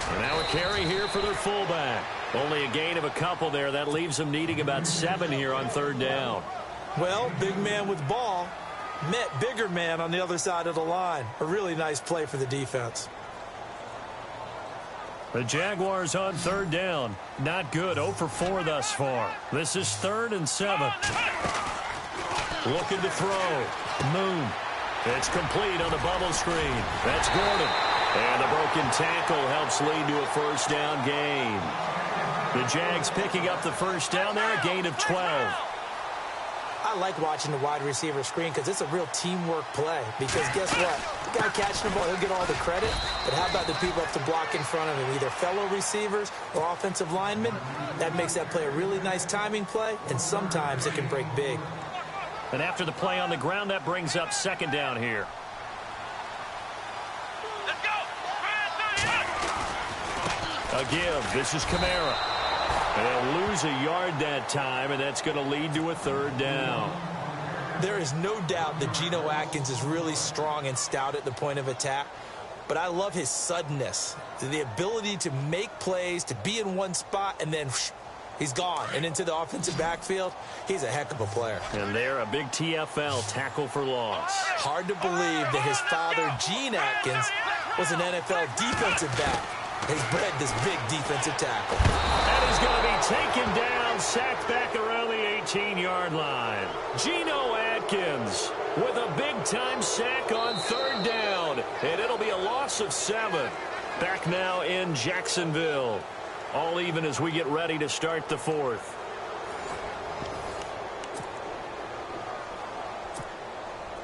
And now a carry here for their fullback. Only a gain of a couple there. That leaves them needing about 7 here on 3rd down. Well, big man with ball met bigger man on the other side of the line. A really nice play for the defense. The Jaguars on 3rd down. Not good. 0 for 4 thus far. This is 3rd and 7. Looking to throw. Moon. It's complete on the bubble screen. That's Gordon. And the broken tackle helps lead to a 1st down gain. The Jags picking up the 1st down there. A gain of 12. I like watching the wide receiver screen because it's a real teamwork play. Because guess what? The guy catching the ball, he'll get all the credit. But how about the people up to block in front of him? Either fellow receivers or offensive linemen. That makes that play a really nice timing play. And sometimes it can break big. And after the play on the ground, that brings up 2nd down here. Let's go. A give. This is Kamara. They'll lose a yard that time, and that's going to lead to a 3rd down. There is no doubt that Geno Atkins is really strong and stout at the point of attack. But I love his suddenness, the ability to make plays, to be in one spot, and then he's gone and into the offensive backfield. He's a heck of a player. And there, a big TFL, tackle for loss. Hard to believe that his father, Gene Atkins, was an NFL defensive back. He's bred this big defensive tackle. And he's going to be taken down, sacked back around the 18-yard line. Geno Atkins with a big-time sack on 3rd down. And it'll be a loss of 7. Back now in Jacksonville. All even as we get ready to start the 4th.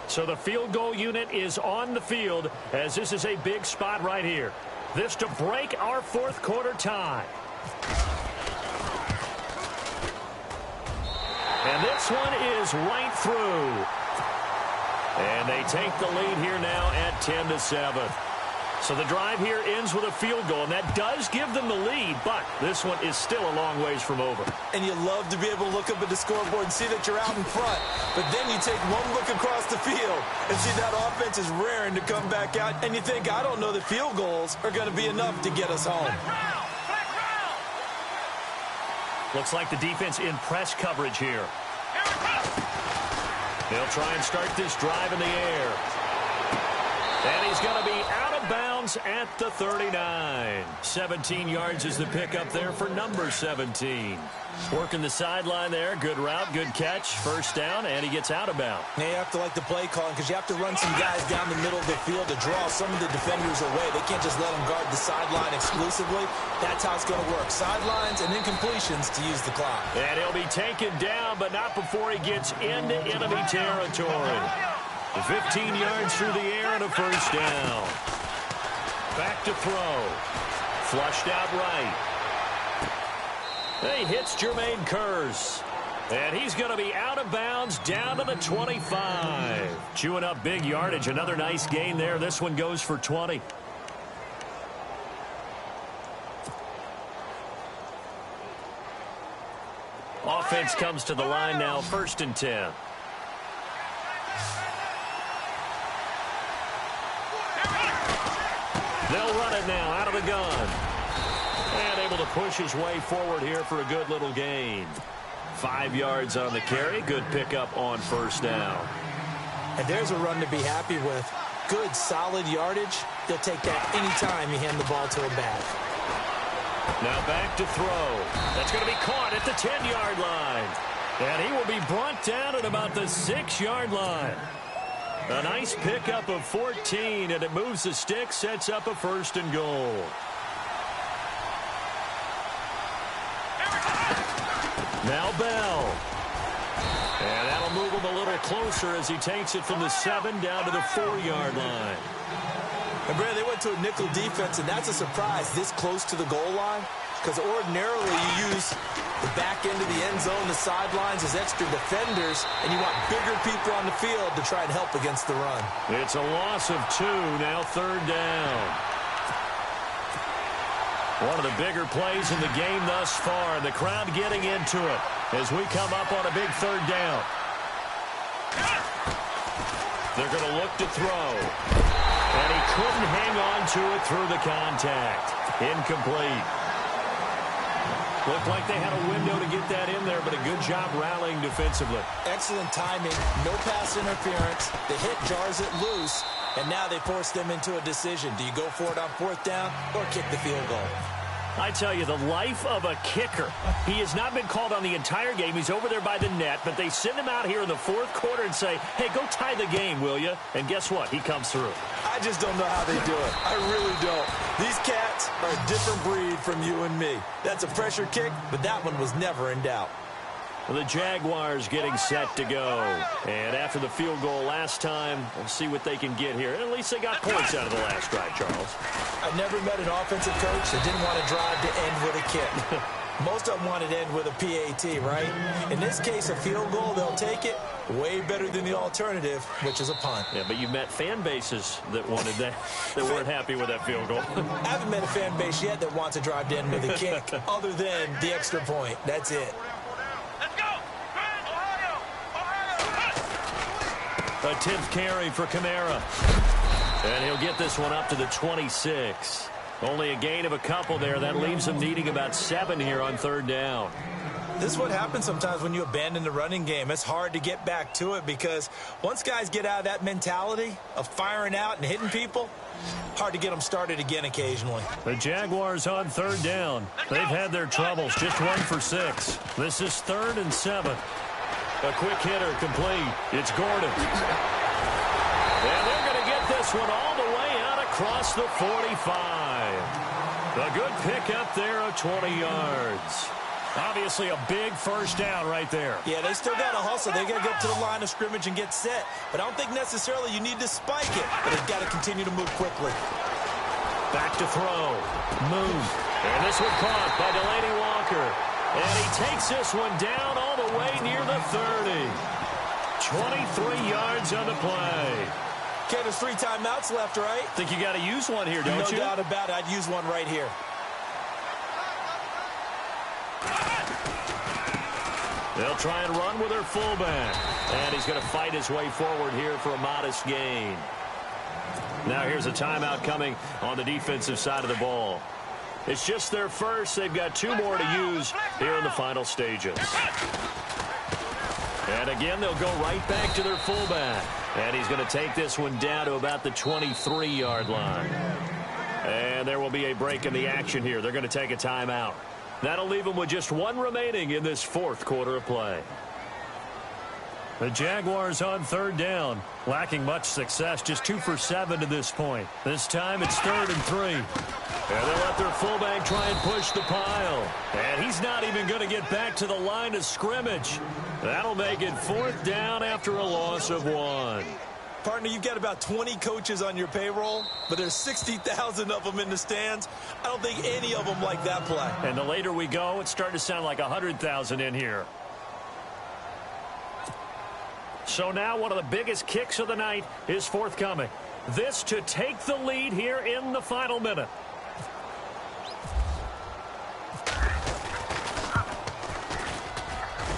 So the field goal unit is on the field as this is a big spot right here. This to break our 4th quarter tie. And this one is right through. And they take the lead here now at 10-7. So the drive here ends with a field goal, and that does give them the lead, but this one is still a long ways from over. And you love to be able to look up at the scoreboard and see that you're out in front. But then you take one look across the field and see that offense is raring to come back out, and you think, I don't know that field goals are going to be enough to get us home. Looks like the defense in press coverage here. They'll try and start this drive in the air. And he's going to be out of bounds at the 39. 17 yards is the pickup there for number 17. Working the sideline there. Good route, good catch. 1st down, and he gets out of bounds. Now you have to like the play calling because you have to run some guys down the middle of the field to draw some of the defenders away. They can't just let them guard the sideline exclusively. That's how it's going to work. Sidelines and incompletions to use the clock. And he'll be taken down, but not before he gets into enemy territory. 15 yards through the air and a 1st down. Back to throw. Flushed out right. He hits Jermaine Kearse. And he's going to be out of bounds down to the 25. Chewing up big yardage. Another nice gain there. This one goes for 20. Offense comes to the line now. 1st and 10. They'll run it now out of the gun. And able to push his way forward here for a good little gain. 5 yards on the carry. Good pickup on first down. And there's a run to be happy with. Good, solid yardage. They'll take that anytime you hand the ball to a back. Now back to throw. That's going to be caught at the 10-yard line. And he will be brought down at about the 6-yard line. A nice pickup of 14, and it moves the stick, sets up a 1st and goal. Now Bell. And that'll move him a little closer as he takes it from the 7 down to the 4-yard line. And Brad, they went to a nickel defense, and that's a surprise this close to the goal line, because ordinarily you use the back end of the end zone, the sidelines as extra defenders, and you want bigger people on the field to try and help against the run. It's a loss of 2, now 3rd down. One of the bigger plays in the game thus far, and the crowd getting into it as we come up on a big 3rd down. They're going to look to throw. And he couldn't hang on to it through the contact. Incomplete. Looked like they had a window to get that in there, but a good job rallying defensively. Excellent timing, no pass interference. The hit jars it loose, and now they force them into a decision. Do you go for it on 4th down or kick the field goal? I tell you, the life of a kicker. He has not been called on the entire game. He's over there by the net, but they send him out here in the 4th quarter and say, hey, go tie the game, will you? And guess what? He comes through. I just don't know how they do it. I really don't. These cats are a different breed from you and me. That's a pressure kick, but that one was never in doubt. The Jaguars getting set to go. And after the field goal last time, we'll see what they can get here. At least they got points out of the last drive, Charles. I've never met an offensive coach that didn't want to drive to end with a kick. Most of them wanted to end with a PAT, right? In this case, a field goal, they'll take it. Way better than the alternative, which is a punt. Yeah, but you met fan bases that wanted that, that weren't happy with that field goal. I haven't met a fan base yet that wants to drive to end with a kick, other than the extra point. That's it. A 10th carry for Kamara. And he'll get this one up to the 26. Only a gain of a couple there. That leaves him needing about 7 here on 3rd down. This is what happens sometimes when you abandon the running game. It's hard to get back to it because once guys get out of that mentality of firing out and hitting people, hard to get them started again occasionally. The Jaguars on 3rd down. They've had their troubles. Just 1 for 6. This is 3rd and 7. A quick hitter complete. It's Gordon. And they're going to get this one all the way out across the 45. A good pickup there of 20 yards. Obviously a big 1st down right there. Yeah, they still got to hustle. They got to get to the line of scrimmage and get set. But I don't think necessarily you need to spike it. But they've got to continue to move quickly. Back to throw. Move. And this one caught by Delaney Walker. And he takes this one down all the way near the 30. 23 yards on the play. Okay, there's 3 timeouts left, right? Think you got to use one here, don't you? No doubt about it. I'd use one right here. They'll try and run with their fullback. And he's going to fight his way forward here for a modest gain. Now here's a timeout coming on the defensive side of the ball. It's just their first. They've got 2 more to use here in the final stages. And again, they'll go right back to their fullback. And he's going to take this one down to about the 23-yard line. And there will be a break in the action here. They're going to take a timeout. That'll leave them with just 1 remaining in this 4th quarter of play. The Jaguars on 3rd down, lacking much success, just 2 for 7 to this point. This time it's 3rd and 3. And they'll let their fullback try and push the pile. And he's not even going to get back to the line of scrimmage. That'll make it 4th down after a loss of 1. Partner, you've got about 20 coaches on your payroll, but there's 60,000 of them in the stands. I don't think any of them like that play. And the later we go, it's starting to sound like 100,000 in here. So now one of the biggest kicks of the night is forthcoming. This to take the lead here in the final minute.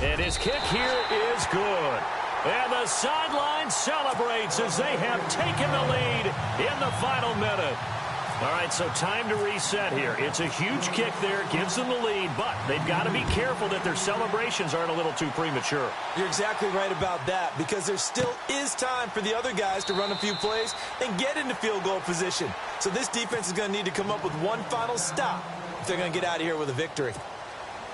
And his kick here is good. And the sideline celebrates as they have taken the lead in the final minute. All right, so time to reset here. It's a huge kick there, gives them the lead, but they've got to be careful that their celebrations aren't a little too premature. You're exactly right about that, because there still is time for the other guys to run a few plays and get into field goal position. So this defense is going to need to come up with one final stop if they're going to get out of here with a victory.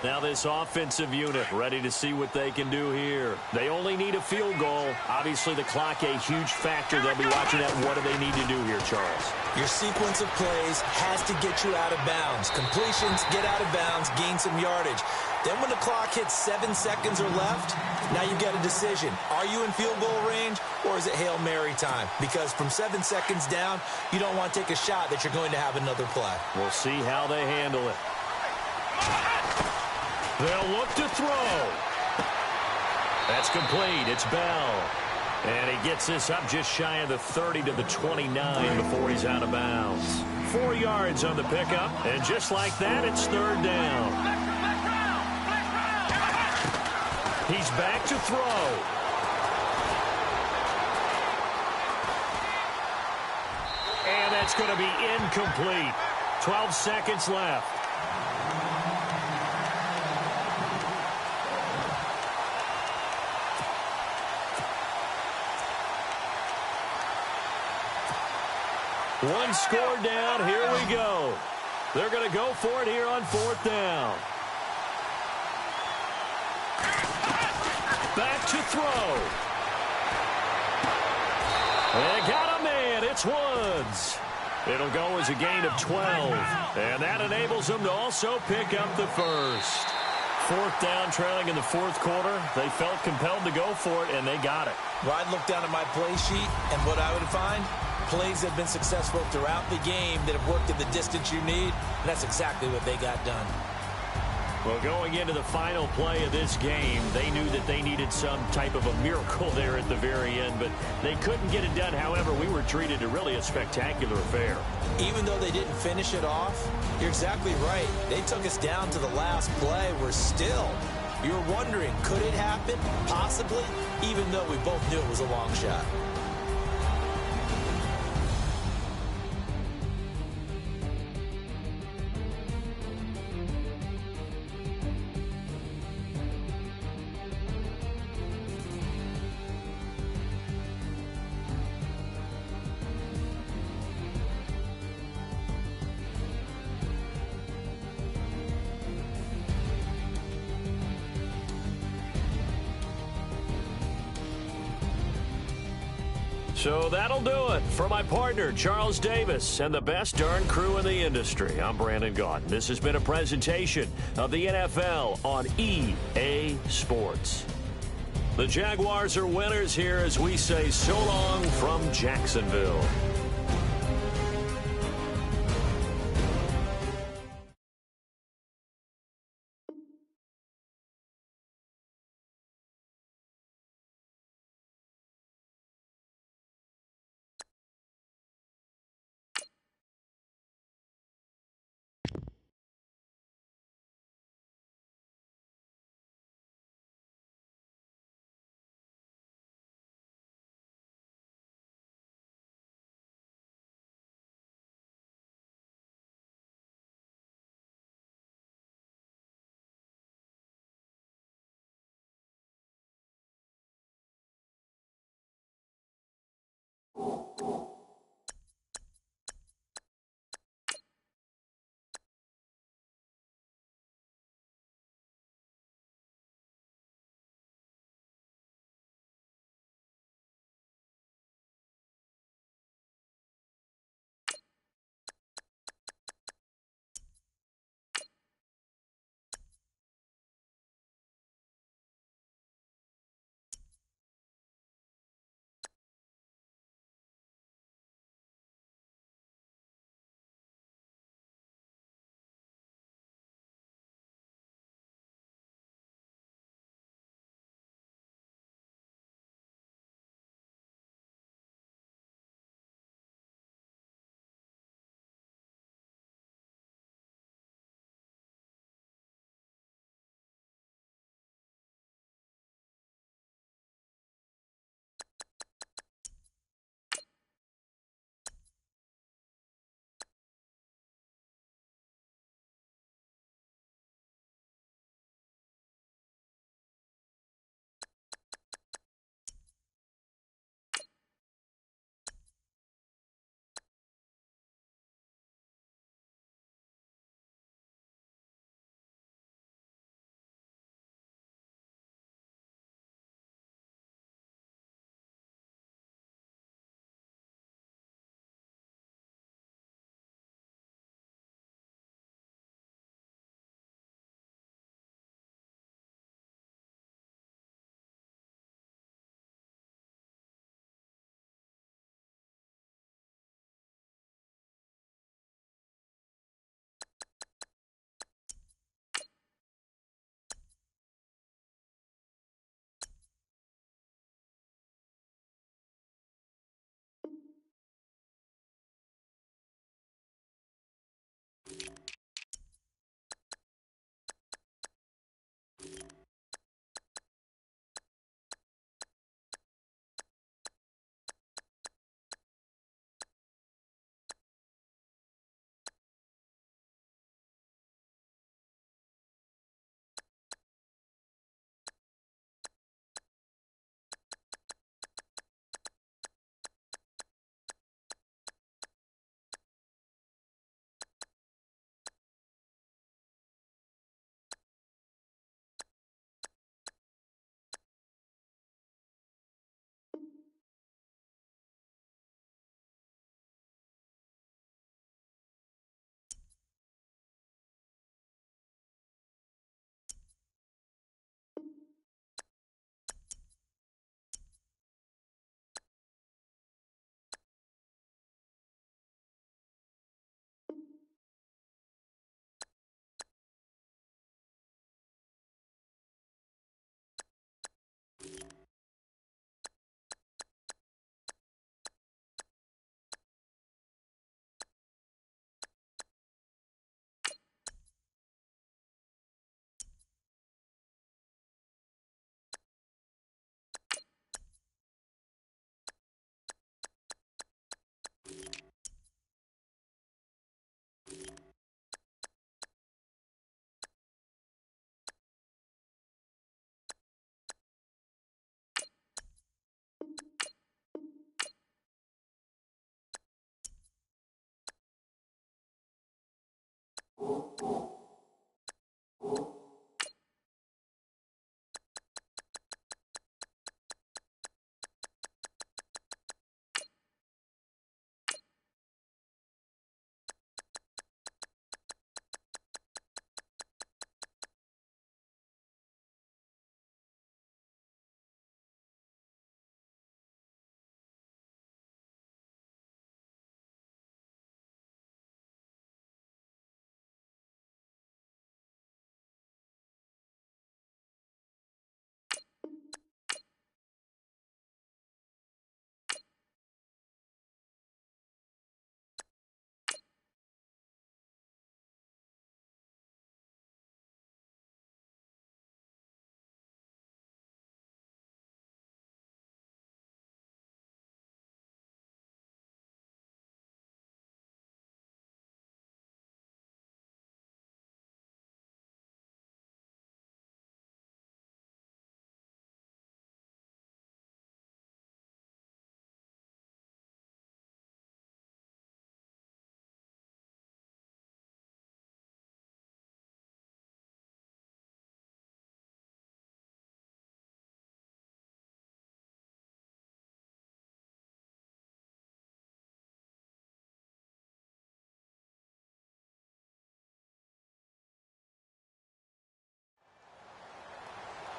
Now this offensive unit ready to see what they can do here. They only need a field goal. Obviously the clock a huge factor. They'll be watching that. What do they need to do here, Charles? Your sequence of plays has to get you out of bounds. Completions, get out of bounds, gain some yardage. Then when the clock hits 7 seconds or left, now you get a decision. Are you in field goal range, or is it Hail Mary time? Because from 7 seconds down, you don't want to take a shot that you're going to have another play. We'll see how they handle it. They'll look to throw. That's complete. It's Bell. And he gets this up just shy of the 30 to the 29 before he's out of bounds. 4 yards on the pickup. And just like that, it's third down. He's back to throw. And that's going to be incomplete. 12 seconds left. One score down. Here we go. They're going to go for it here on fourth down. Back to throw. They got a man. It's Woods. It'll go as a gain of 12. And that enables them to also pick up the first. Fourth down, trailing in the fourth quarter. They felt compelled to go for it, and they got it. Well, I'd look down at my play sheet, and what I would find, plays that have been successful throughout the game that have worked at the distance you need, and that's exactly what they got done. Well, going into the final play of this game, they knew that they needed some type of a miracle there at the very end, but they couldn't get it done. However, we were treated to really a spectacular affair. Even though they didn't finish it off, you're exactly right. They took us down to the last play. We're still, you're wondering, could it happen? Possibly, even though we both knew it was a long shot. So that'll do it. For my partner, Charles Davis, and the best darn crew in the industry, I'm Brandon Gaudin. This has been a presentation of the NFL on EA Sports. The Jaguars are winners here as we say so long from Jacksonville.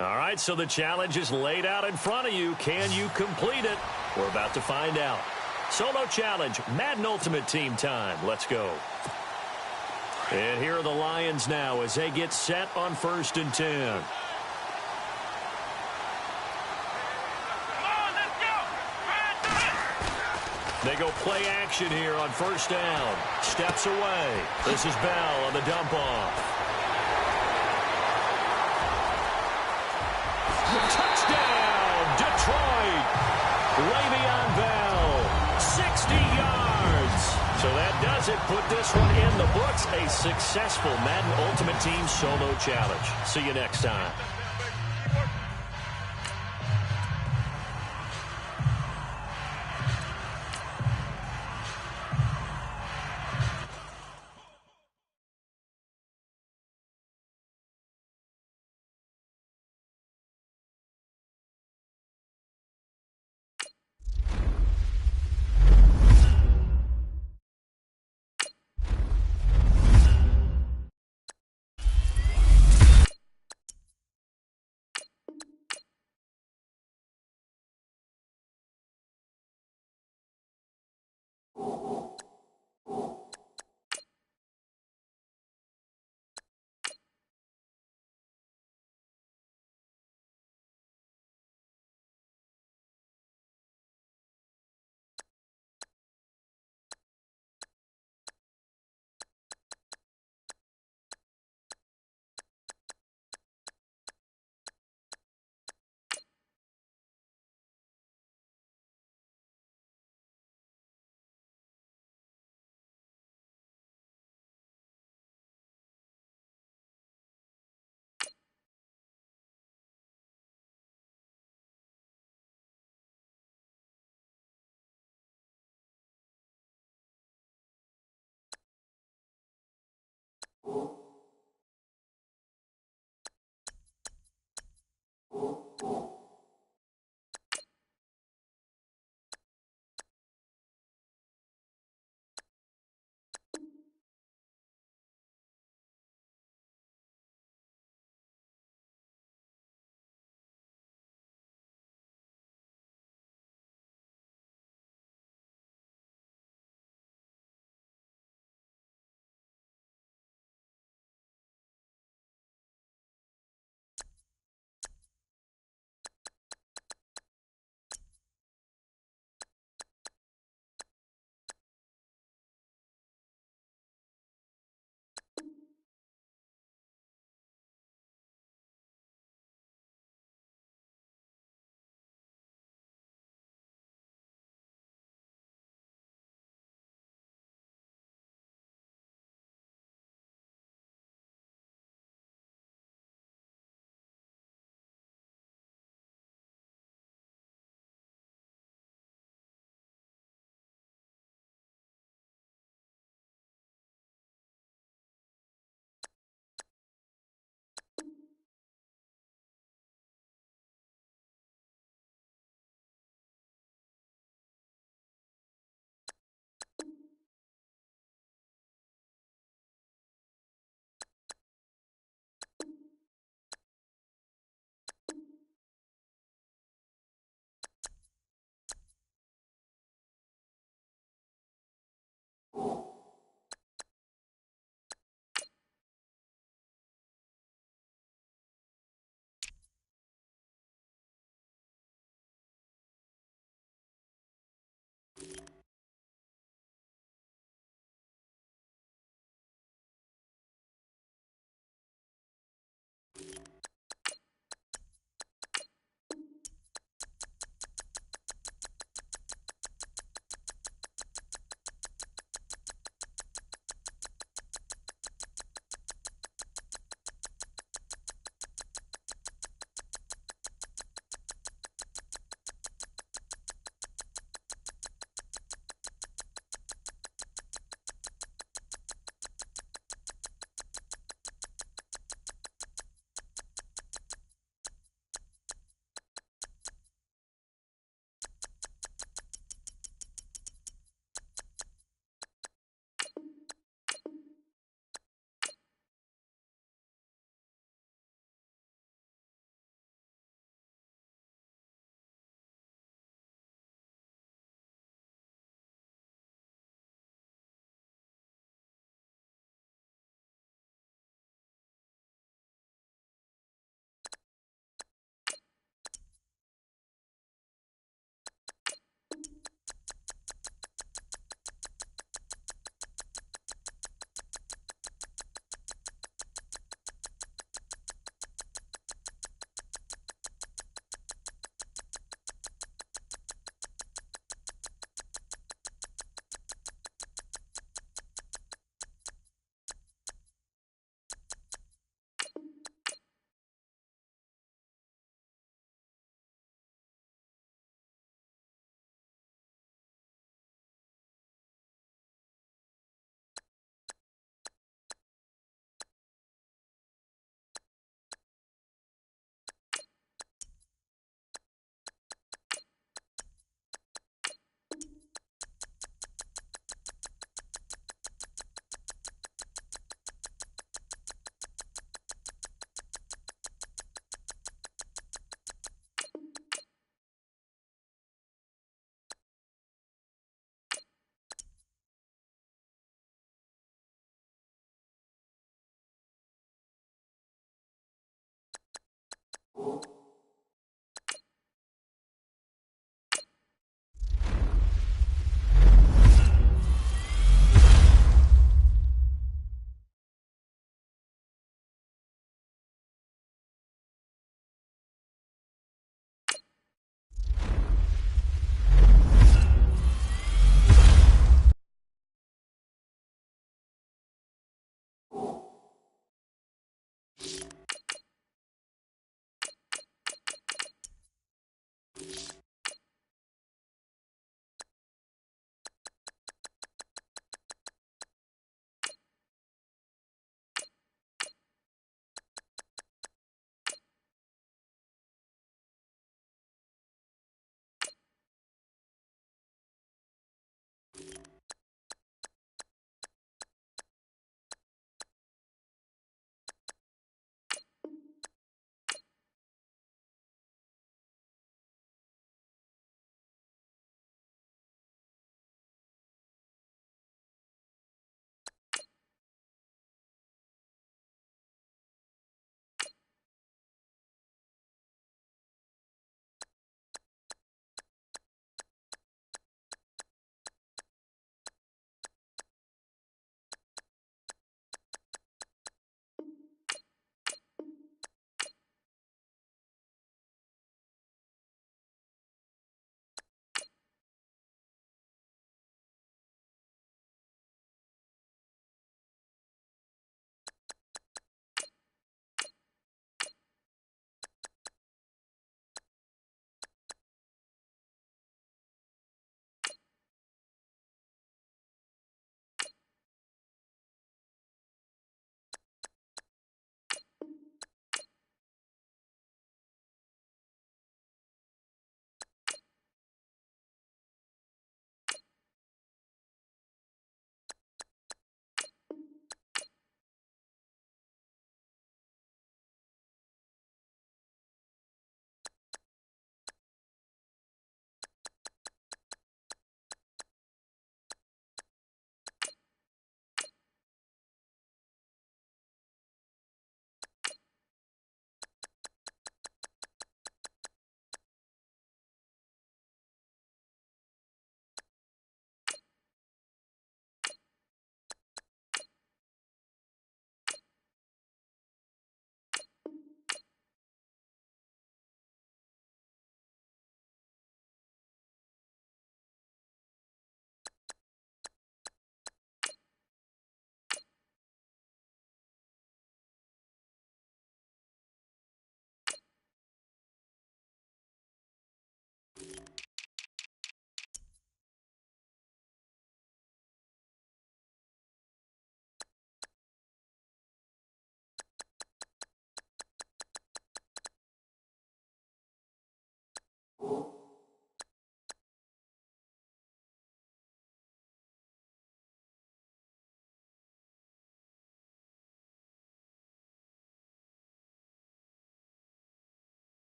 All right, so the challenge is laid out in front of you. Can you complete it? We're about to find out. Solo challenge, Madden Ultimate Team time. Let's go. And here are the Lions now as they get set on 1st and 10. They go play action here on 1st down. Steps away. This is Bell on the dump off. Touchdown, Detroit. Le'Veon Bell, 60 yards. So that does it. Put this one in the books. A successful Madden Ultimate Team solo challenge. See you next time.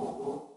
it.